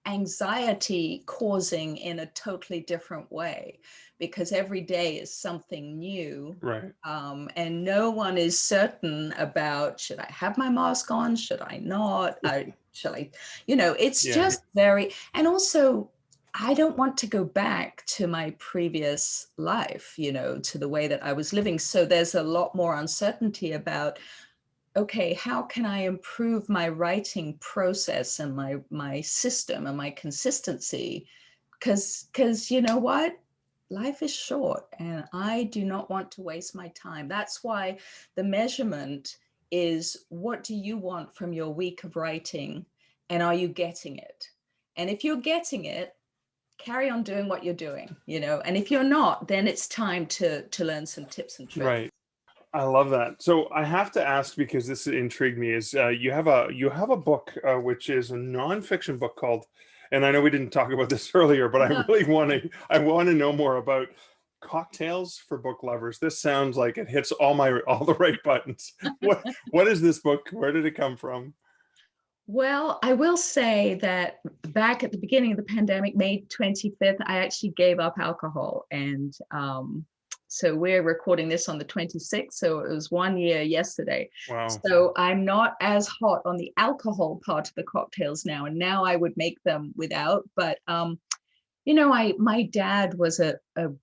anxiety causing in a totally different way because every day is something new. Right. And no one is certain about, should I have my mask on? Should I not? Shall I, it's Yeah. just very, and also I don't want to go back to my previous life, to the way that I was living. So there's a lot more uncertainty about, okay, how can I improve my writing process and my system and my consistency? Because you know what? Life is short and I do not want to waste my time. That's why the measurement is, what do you want from your week of writing? And are you getting it? And if you're getting it, carry on doing what you're doing, and if you're not, then it's time to learn some tips and tricks. Right. I love that. So I have to ask because this intrigued me. Is you have a book which is a nonfiction book called, and I know we didn't talk about this earlier, but I want to know more about cocktails for book lovers. This sounds like it hits all the right buttons. What is this book? Where did it come from? Well, I will say that back at the beginning of the pandemic, May 25th, I actually gave up alcohol. And So we're recording this on the 26th, so it was 1 year yesterday. Wow. So I'm not as hot on the alcohol part of the cocktails now, and now I would make them without. But you know, my dad was a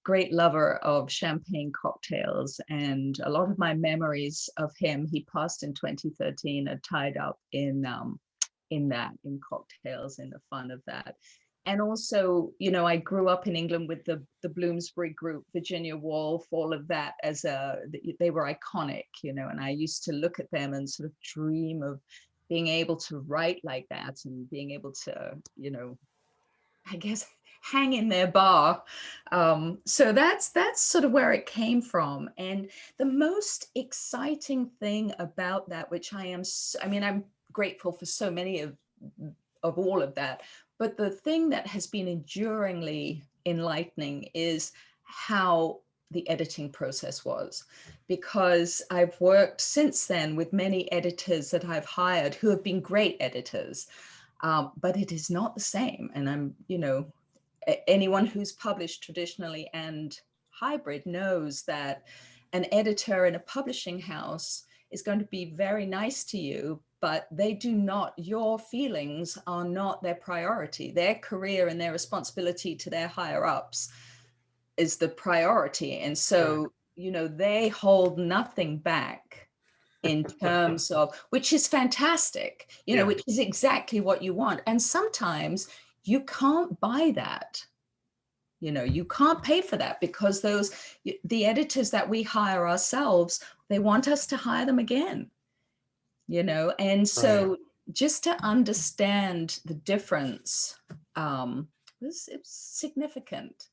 great lover of champagne cocktails, and a lot of my memories of him, he passed in 2013, are tied up in cocktails, in the fun of that. And also, you know, I grew up in England with the Bloomsbury Group, Virginia Woolf, all of that, they were iconic, you know, and I used to look at them and sort of dream of being able to write like that and being able to, you know, I guess hang in their bar. So that's sort of where it came from. And the most exciting thing about that, which I'm grateful for so many of all of that, but the thing that has been enduringly enlightening is how the editing process was, because I've worked since then with many editors that I've hired who have been great editors. But it is not the same. And I'm, you know, anyone who's published traditionally and hybrid knows that an editor in a publishing house is going to be very nice to you, but your feelings are not their priority. Their career and their responsibility to their higher ups is the priority. And so, you know, they hold nothing back in terms of, which is fantastic, you know, which is exactly what you want. And sometimes you can't buy that. You know, you can't pay for that, because the editors that we hire ourselves, they want us to hire them again, you know. And so just to understand the difference, it's significant.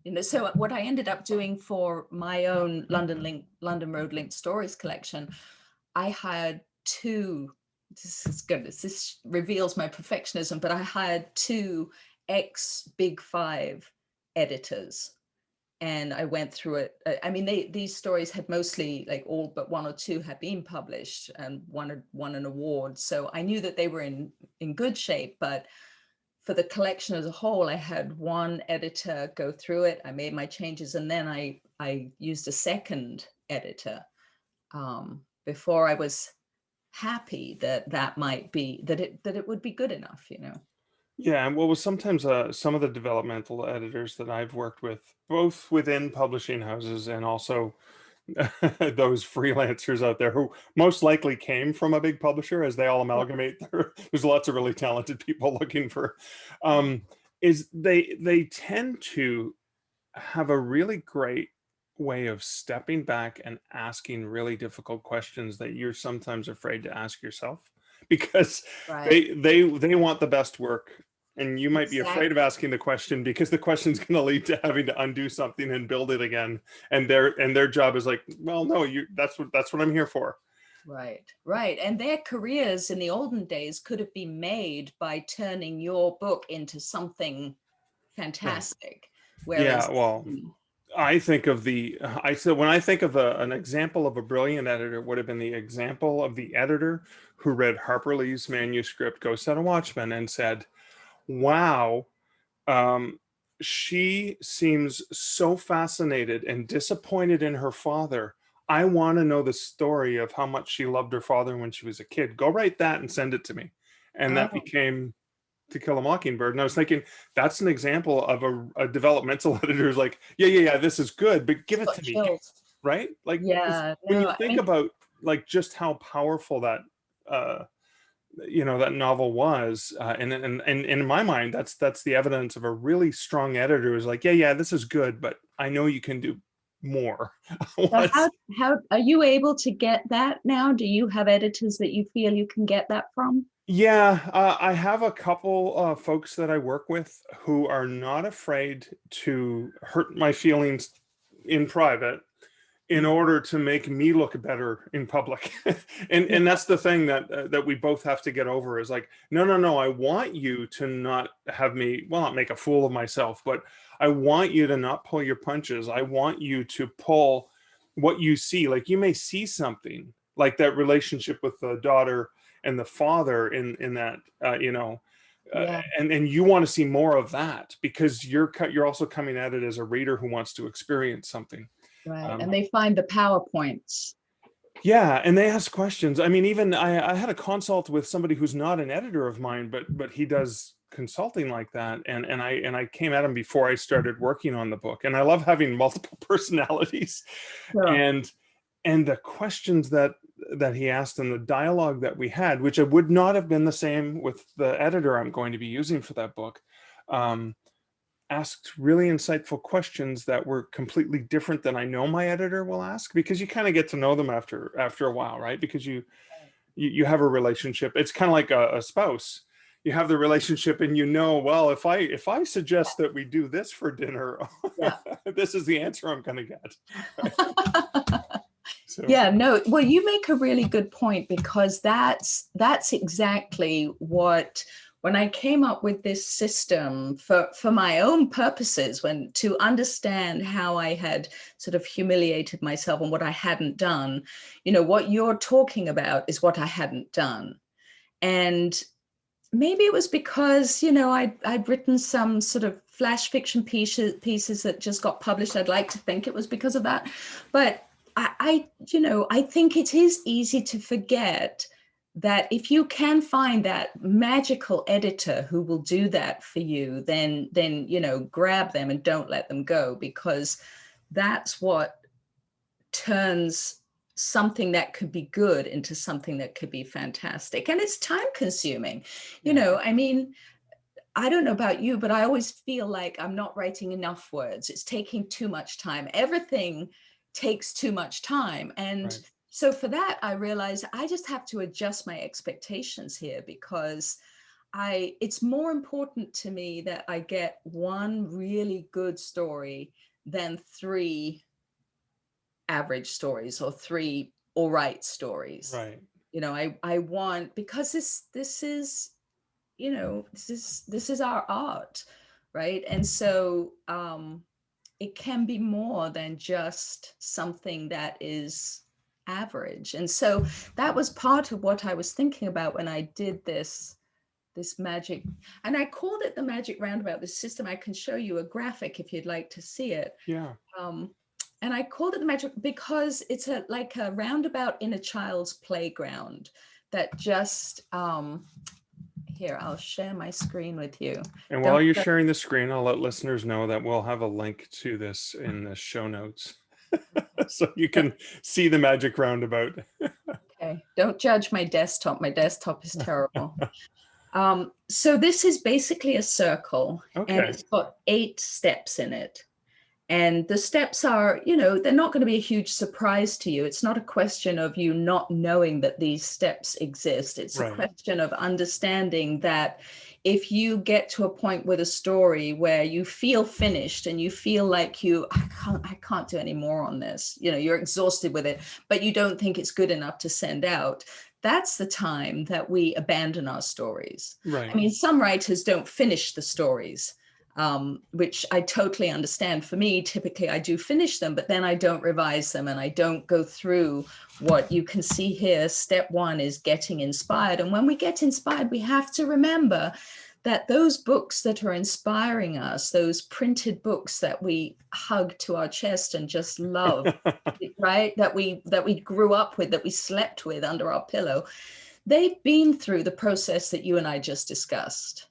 You know, so what I ended up doing for my own London Road Linked Stories collection, I hired two, this reveals my perfectionism, but I hired two ex-Big Five editors. And I went through it. I mean, these stories had mostly, like all but one or two had been published and won an award. So I knew that they were in good shape, but for the collection as a whole, I had one editor go through it. I made my changes, and then I used a second editor before I was happy that it would be good enough, you know. Yeah, and what was sometimes some of the developmental editors that I've worked with, both within publishing houses and also those freelancers out there who most likely came from a big publisher, as they all amalgamate. There's lots of really talented people looking for, is they tend to have a really great way of stepping back and asking really difficult questions that you're sometimes afraid to ask yourself, because Right. they want the best work, and you might be afraid of Exactly. asking the question because the question's going to lead to having to undo something and build it again, and their job is like, well, no, that's what I'm here for. Right. And their careers in the olden days could have been made by turning your book into something Yeah. fantastic. Yeah, Whereas, well, I think of I said, when I think of an example of a brilliant editor, it would have been the example of the editor who read Harper Lee's manuscript, Go Set a Watchman, and said, wow, um, she seems so fascinated and disappointed in her father. I want to know the story of how much she loved her father when she was a kid. Go write that and send it to me. And that oh, became To Kill a Mockingbird. And I was thinking, that's an example of a developmental editor who's like, yeah, this is good, but give it got to me, chills. right? Like, 'cause Yeah, when you no, I think mean, about like just how powerful that uh, that novel was, and in my mind, that's the evidence of a really strong editor who's like, yeah, this is good, but I know you can do more. so What's how are you able to get that now? Do you have editors that you feel you can get that from? Yeah, I have a couple folks that I work with who are not afraid to hurt my feelings in private in Mm. order to make me look better in public. Yeah, And that's the thing that we both have to get over, is like, no, I want you to not have me, well, not make a fool of myself, but I want you to not pull your punches. I want you to pull what you see. Like, you may see something like that relationship with the daughter and the father in that, uh, yeah, and you want to see more of that, because you're also coming at it as a reader who wants to experience something. Right. And they find the PowerPoints. Yeah, and they ask questions. I mean, even I had a consult with somebody who's not an editor of mine, but he does consulting like that. And I came at him before I started working on the book. And I love having multiple personalities. Sure. And the questions that he asked and the dialogue that we had, which it would not have been the same with the editor I'm going to be using for that book, asked really insightful questions that were completely different than I know my editor will ask, because you kind of get to know them after a while, right? Because you have a relationship. It's kind of like a spouse. You have the relationship, and well, if I suggest that we do this for dinner, Yeah. this is the answer I'm going to get. So. Yeah, no, well, you make a really good point, because that's exactly what, when I came up with this system for my own purposes, to understand how I had sort of humiliated myself and what I hadn't done, what you're talking about is what I hadn't done. And maybe it was because, I'd written some sort of flash fiction pieces that just got published. I'd like to think it was because of that. But I think it is easy to forget that if you can find that magical editor who will do that for you, then grab them and don't let them go, because that's what turns something that could be good into something that could be fantastic. And it's time consuming. I mean, I don't know about you, but I always feel like I'm not writing enough words. It's taking too much time. Everything takes too much time. And Right. So for that, I realized I just have to adjust my expectations here, because it's more important to me that I get one really good story than 3 average stories or 3 all right stories. Right. I want, because this is, this is our art, right? And so it can be more than just something that is average. And so that was part of what I was thinking about when I did this magic, and I called it the Magic Roundabout, this system. I can show you a graphic if you'd like to see it. Yeah. And I called it the magic because it's like a roundabout in a child's playground that just, here, I'll share my screen with you. And while you're sharing the screen, I'll let listeners know that we'll have a link to this in the show notes. So you can see the Magic Roundabout. Okay, don't judge my desktop. My desktop is terrible. So this is basically a circle, Okay. and it's got 8 steps in it. And the steps are, they're not going to be a huge surprise to you. It's not a question of you not knowing that these steps exist. It's Right. a question of understanding that if you get to a point with a story where you feel finished and you feel like I can't do any more on this, you're exhausted with it, but you don't think it's good enough to send out, that's the time that we abandon our stories. Right. I mean, some writers don't finish the stories, which I totally understand. For me, typically I do finish them, but then I don't revise them and I don't go through what you can see here. Step 1 is getting inspired. And when we get inspired, we have to remember that those books that are inspiring us, those printed books that we hug to our chest and just love, right? That we grew up with, that we slept with under our pillow, they've been through the process that you and I just discussed.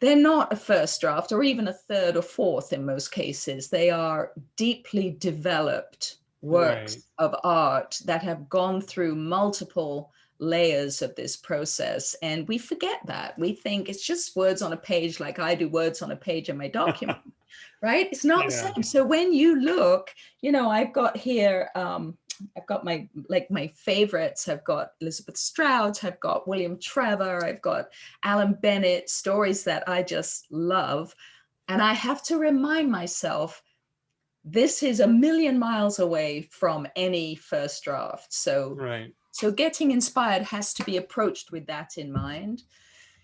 They're not a first draft or even a third or fourth in most cases. They are deeply developed works of art that have gone through multiple layers of this process. And we forget that. We think it's just words on a page, like I do words on a page in my document, right? It's not the same. So when you look, I've got here, I've got my favorites. I've got Elizabeth Strout, I've got William Trevor, I've got Alan Bennett, stories that I just love. And I have to remind myself, this is a million miles away from any first draft. So getting inspired has to be approached with that in mind.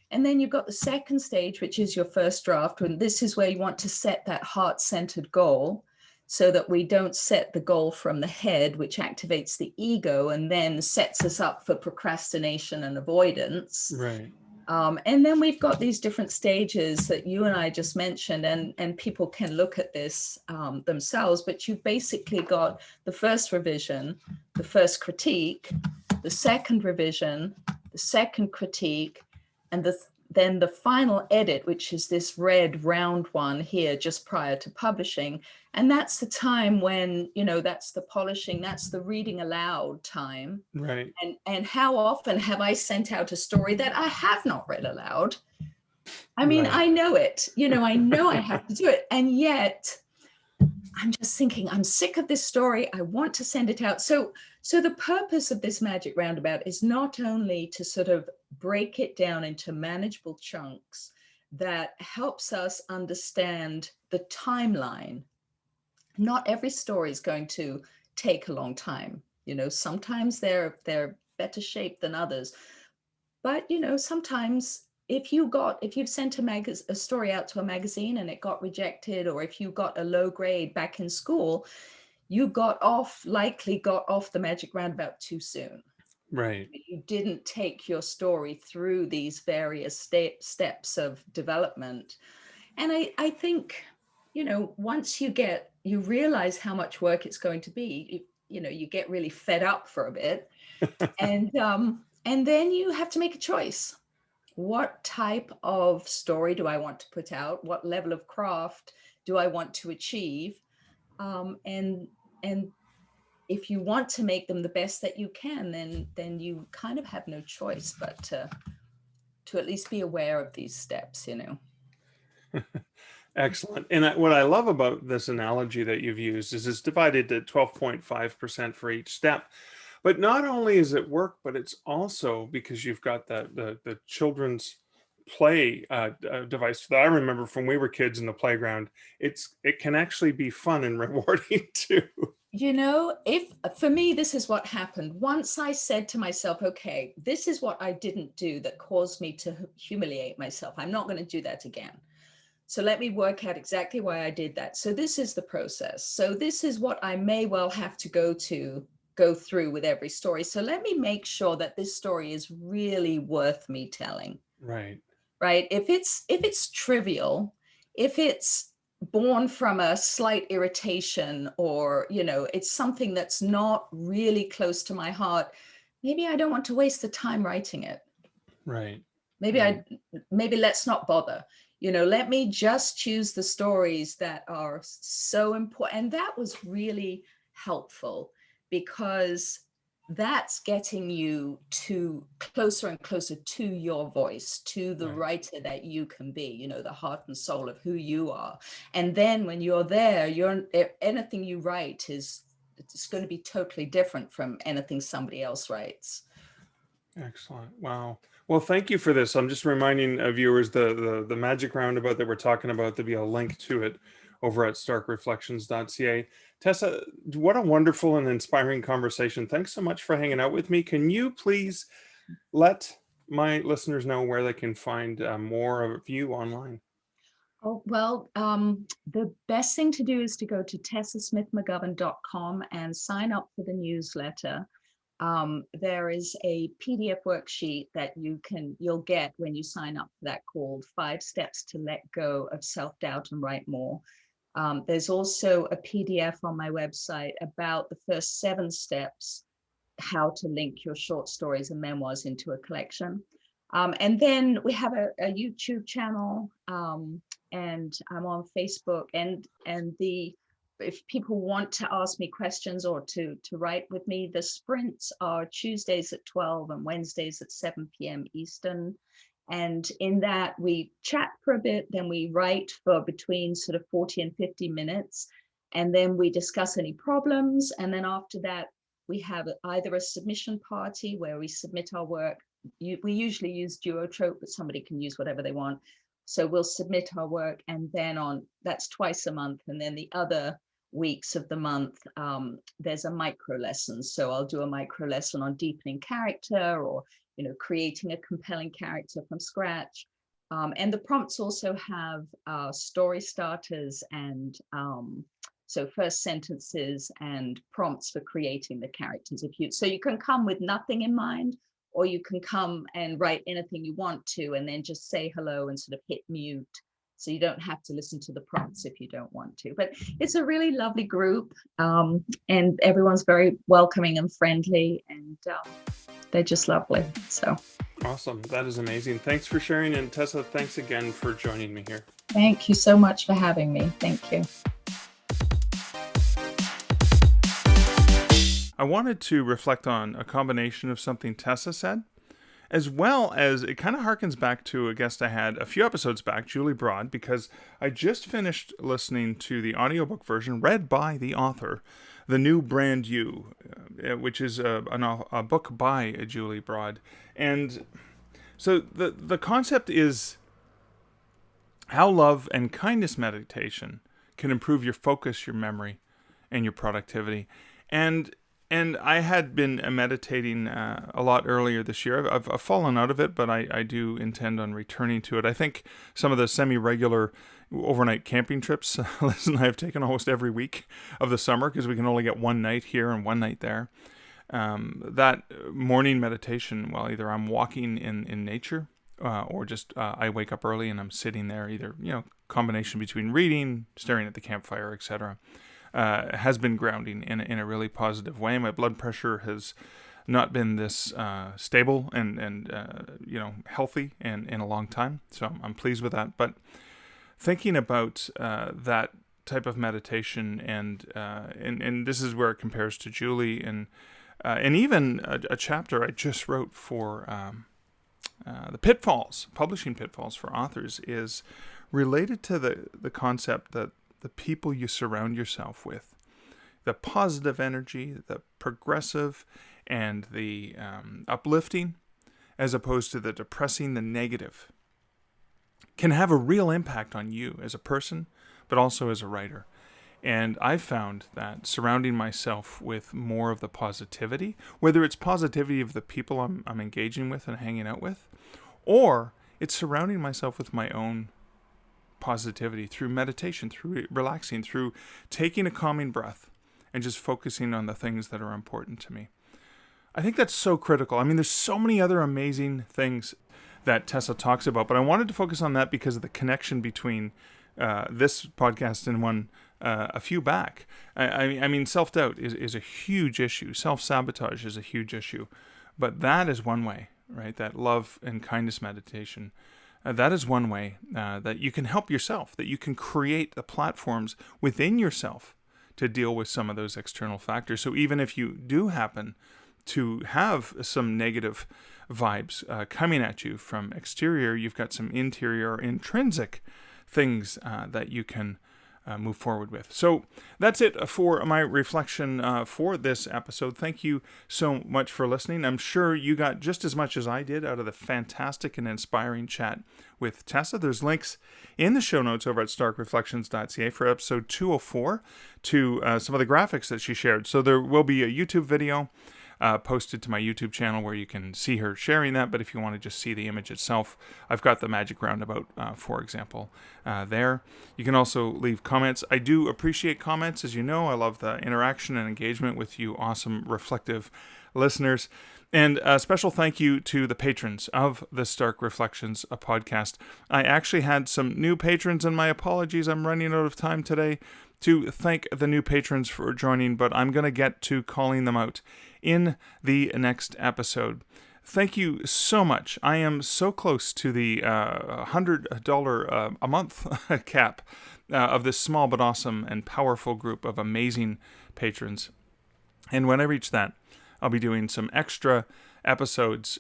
And then you've got the second stage, which is your first draft. And this is where you want to set that heart-centered goal, so that we don't set the goal from the head, which activates the ego and then sets us up for procrastination and avoidance. Right. And then we've got these different stages that you and I just mentioned, and people can look at this themselves, but you've basically got the first revision, the first critique, the second revision, the second critique, and then the final edit, which is this red round one here just prior to publishing. And that's the time when, that's the polishing, that's the reading aloud time. Right. And how often have I sent out a story that I have not read aloud? I mean, Right. I know it, I know I have to do it. And yet I'm just thinking, I'm sick of this story. I want to send it out. So the purpose of this Magic Roundabout is not only to sort of break it down into manageable chunks that helps us understand the timeline. Not every story is going to take a long time. Sometimes they're better shaped than others. But, sometimes if you've sent a story out to a magazine and it got rejected, or if you got a low grade back in school, you likely got off the Magic Roundabout too soon. Right. You didn't take your story through these various steps of development. And I think, once you realize how much work it's going to be, you get really fed up for a bit. And then you have to make a choice. What type of story do I want to put out? What level of craft do I want to achieve? And if you want to make them the best that you can, then you kind of have no choice but to at least be aware of these steps, Excellent. And what I love about this analogy that you've used is it's divided to 12.5% for each step. But not only is it work, but it's also because you've got the children's play device that I remember from we were kids in the playground. It can actually be fun and rewarding too. If for me, this is what happened. Once I said to myself, okay, this is what I didn't do that caused me to humiliate myself. I'm not going to do that again. So let me work out exactly why I did that. So this is the process. So this is what I may well have to go through with every story. So let me make sure that this story is really worth me telling. Right. Right. If it's trivial, if it's born from a slight irritation, or, it's something that's not really close to my heart, maybe I don't want to waste the time writing it. Right. Maybe let's not bother. Let me just choose the stories that are so important. And that was really helpful, because that's getting you to closer and closer to your voice, to the writer that you can be, the heart and soul of who you are. And then when you're there, anything you write it's going to be totally different from anything somebody else writes. Excellent. Wow. Well, thank you for this. I'm just reminding viewers the Magic Roundabout that we're talking about. There'll be a link to it over at starkreflections.ca. Tessa, what a wonderful and inspiring conversation. Thanks so much for hanging out with me. Can you please let my listeners know where they can find more of you online? Oh, well, the best thing to do is to go to tessasmithmcgovern.com and sign up for the newsletter. There is a PDF worksheet that you'll get when you sign up for that, called 5 Steps to Let Go of Self-Doubt and Write More. There's also a PDF on my website about the first 7 steps, how to link your short stories and memoirs into a collection. And then we have a YouTube channel, and I'm on Facebook, and if people want to ask me questions or to write with me, the sprints are Tuesdays at 12 and Wednesdays at 7 p.m. Eastern. And in that, we chat for a bit, then we write for between sort of 40 and 50 minutes. And then we discuss any problems. And then after that, we have either a submission party where we submit our work. We usually use Duotrope, but somebody can use whatever they want. So we'll submit our work, and then that's twice a month. And then the other weeks of the month, there's a micro lesson. So I'll do a micro lesson on deepening character, or creating a compelling character from scratch. And the prompts also have story starters, and so first sentences and prompts for creating the characters. So you can come with nothing in mind, or you can come and write anything you want to and then just say hello and sort of hit mute. So you don't have to listen to the prompts if you don't want to. But it's a really lovely group, and everyone's very welcoming and friendly, and they're just lovely. So awesome. That is amazing. Thanks for sharing. And Tessa, thanks again for joining me here. thank you so much for having me. Thank you. I wanted to reflect on a combination of something Tessa said, as well as it kind of harkens back to a guest I had a few episodes back, Julie Broad, because I just finished listening to the audiobook version read by the author, The New Brand You, which is a book by Julie Broad. And so the concept is how love and kindness meditation can improve your focus, your memory, and your productivity. And I had been meditating a lot earlier this year. I've fallen out of it, but I do intend on returning to it. I think some of the semi-regular overnight camping trips Liz and I have taken almost every week of the summer, because we can only get one night here and one night there. That morning meditation, well, either I'm walking in nature or just I wake up early and I'm sitting there, either, combination between reading, staring at the campfire, etc., has been grounding in a really positive way. My blood pressure has not been this stable and healthy in a long time, so I'm pleased with that. But thinking about that type of meditation, and this is where it compares to Julie, and even a chapter I just wrote for the pitfalls, publishing pitfalls for authors, is related to the concept that the people you surround yourself with, the positive energy, the progressive, and the uplifting, as opposed to the depressing, the negative, can have a real impact on you as a person, but also as a writer. And I've found that surrounding myself with more of the positivity, whether it's positivity of the people I'm engaging with and hanging out with, or it's surrounding myself with my own positivity through meditation, through relaxing, through taking a calming breath and just focusing on the things that are important to me. I think that's so critical. I mean, there's so many other amazing things that Tessa talks about, but I wanted to focus on that because of the connection between this podcast and one a few back. I mean, self-doubt is a huge issue. Self-sabotage is a huge issue, but that is one way, right? That love and kindness meditation. That is one way that you can help yourself, that you can create the platforms within yourself to deal with some of those external factors. So even if you do happen to have some negative vibes coming at you from exterior, you've got some interior or intrinsic things that you can move forward with. So that's it for my reflection for this episode. Thank you so much for listening. I'm sure you got just as much as I did out of the fantastic and inspiring chat with Tessa. There's links in the show notes over at starkreflections.ca for episode 204 to some of the graphics that she shared. So there will be a YouTube video posted to my YouTube channel where you can see her sharing that. But if you want to just see the image itself, I've got the Magic Roundabout, for example, there. You can also leave comments. I do appreciate comments. As you know, I love the interaction and engagement with you awesome, reflective listeners. And a special thank you to the patrons of the Stark Reflections podcast. I actually had some new patrons, and my apologies, I'm running out of time today to thank the new patrons for joining, but I'm going to get to calling them out in the next episode. Thank you so much. I am so close to the $100 a month cap of this small but awesome and powerful group of amazing patrons. And when I reach that, I'll be doing some extra episodes,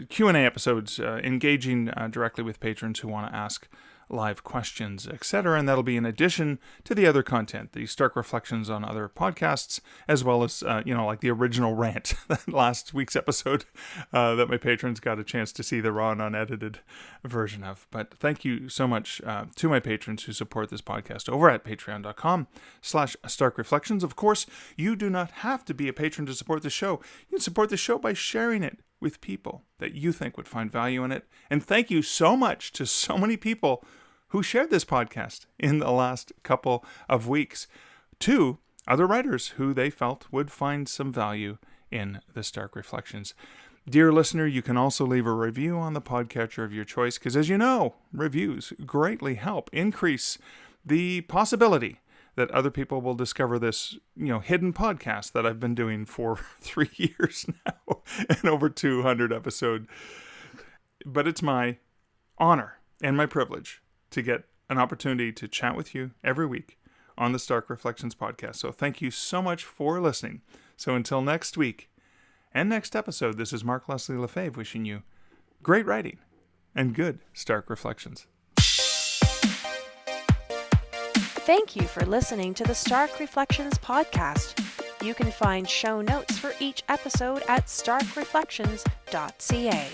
Q&A episodes, engaging directly with patrons who want to ask live questions, etc. And that'll be in addition to the other content, the Stark Reflections on other podcasts, as well as, like the original rant, that last week's episode that my patrons got a chance to see the raw and unedited version of. But thank you so much to my patrons who support this podcast over at patreon.com/starkreflections. Of course, you do not have to be a patron to support the show. You can support the show by sharing it with people that you think would find value in it. And thank you so much to so many people who shared this podcast in the last couple of weeks to other writers who they felt would find some value in the Stark Reflections. Dear listener, you can also leave a review on the podcatcher of your choice, because as you know, reviews greatly help increase the possibility that other people will discover this, hidden podcast that I've been doing for 3 years now and over 200 episodes. But it's my honor and my privilege to get an opportunity to chat with you every week on the Stark Reflections podcast. So thank you so much for listening. So until next week and next episode, this is Mark Leslie Lefebvre wishing you great writing and good Stark Reflections. Thank you for listening to the Stark Reflections podcast. You can find show notes for each episode at starkreflections.ca.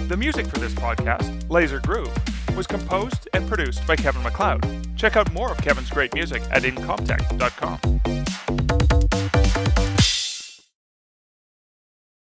The music for this podcast, Laser Groove, was composed and produced by Kevin MacLeod. Check out more of Kevin's great music at incomptech.com.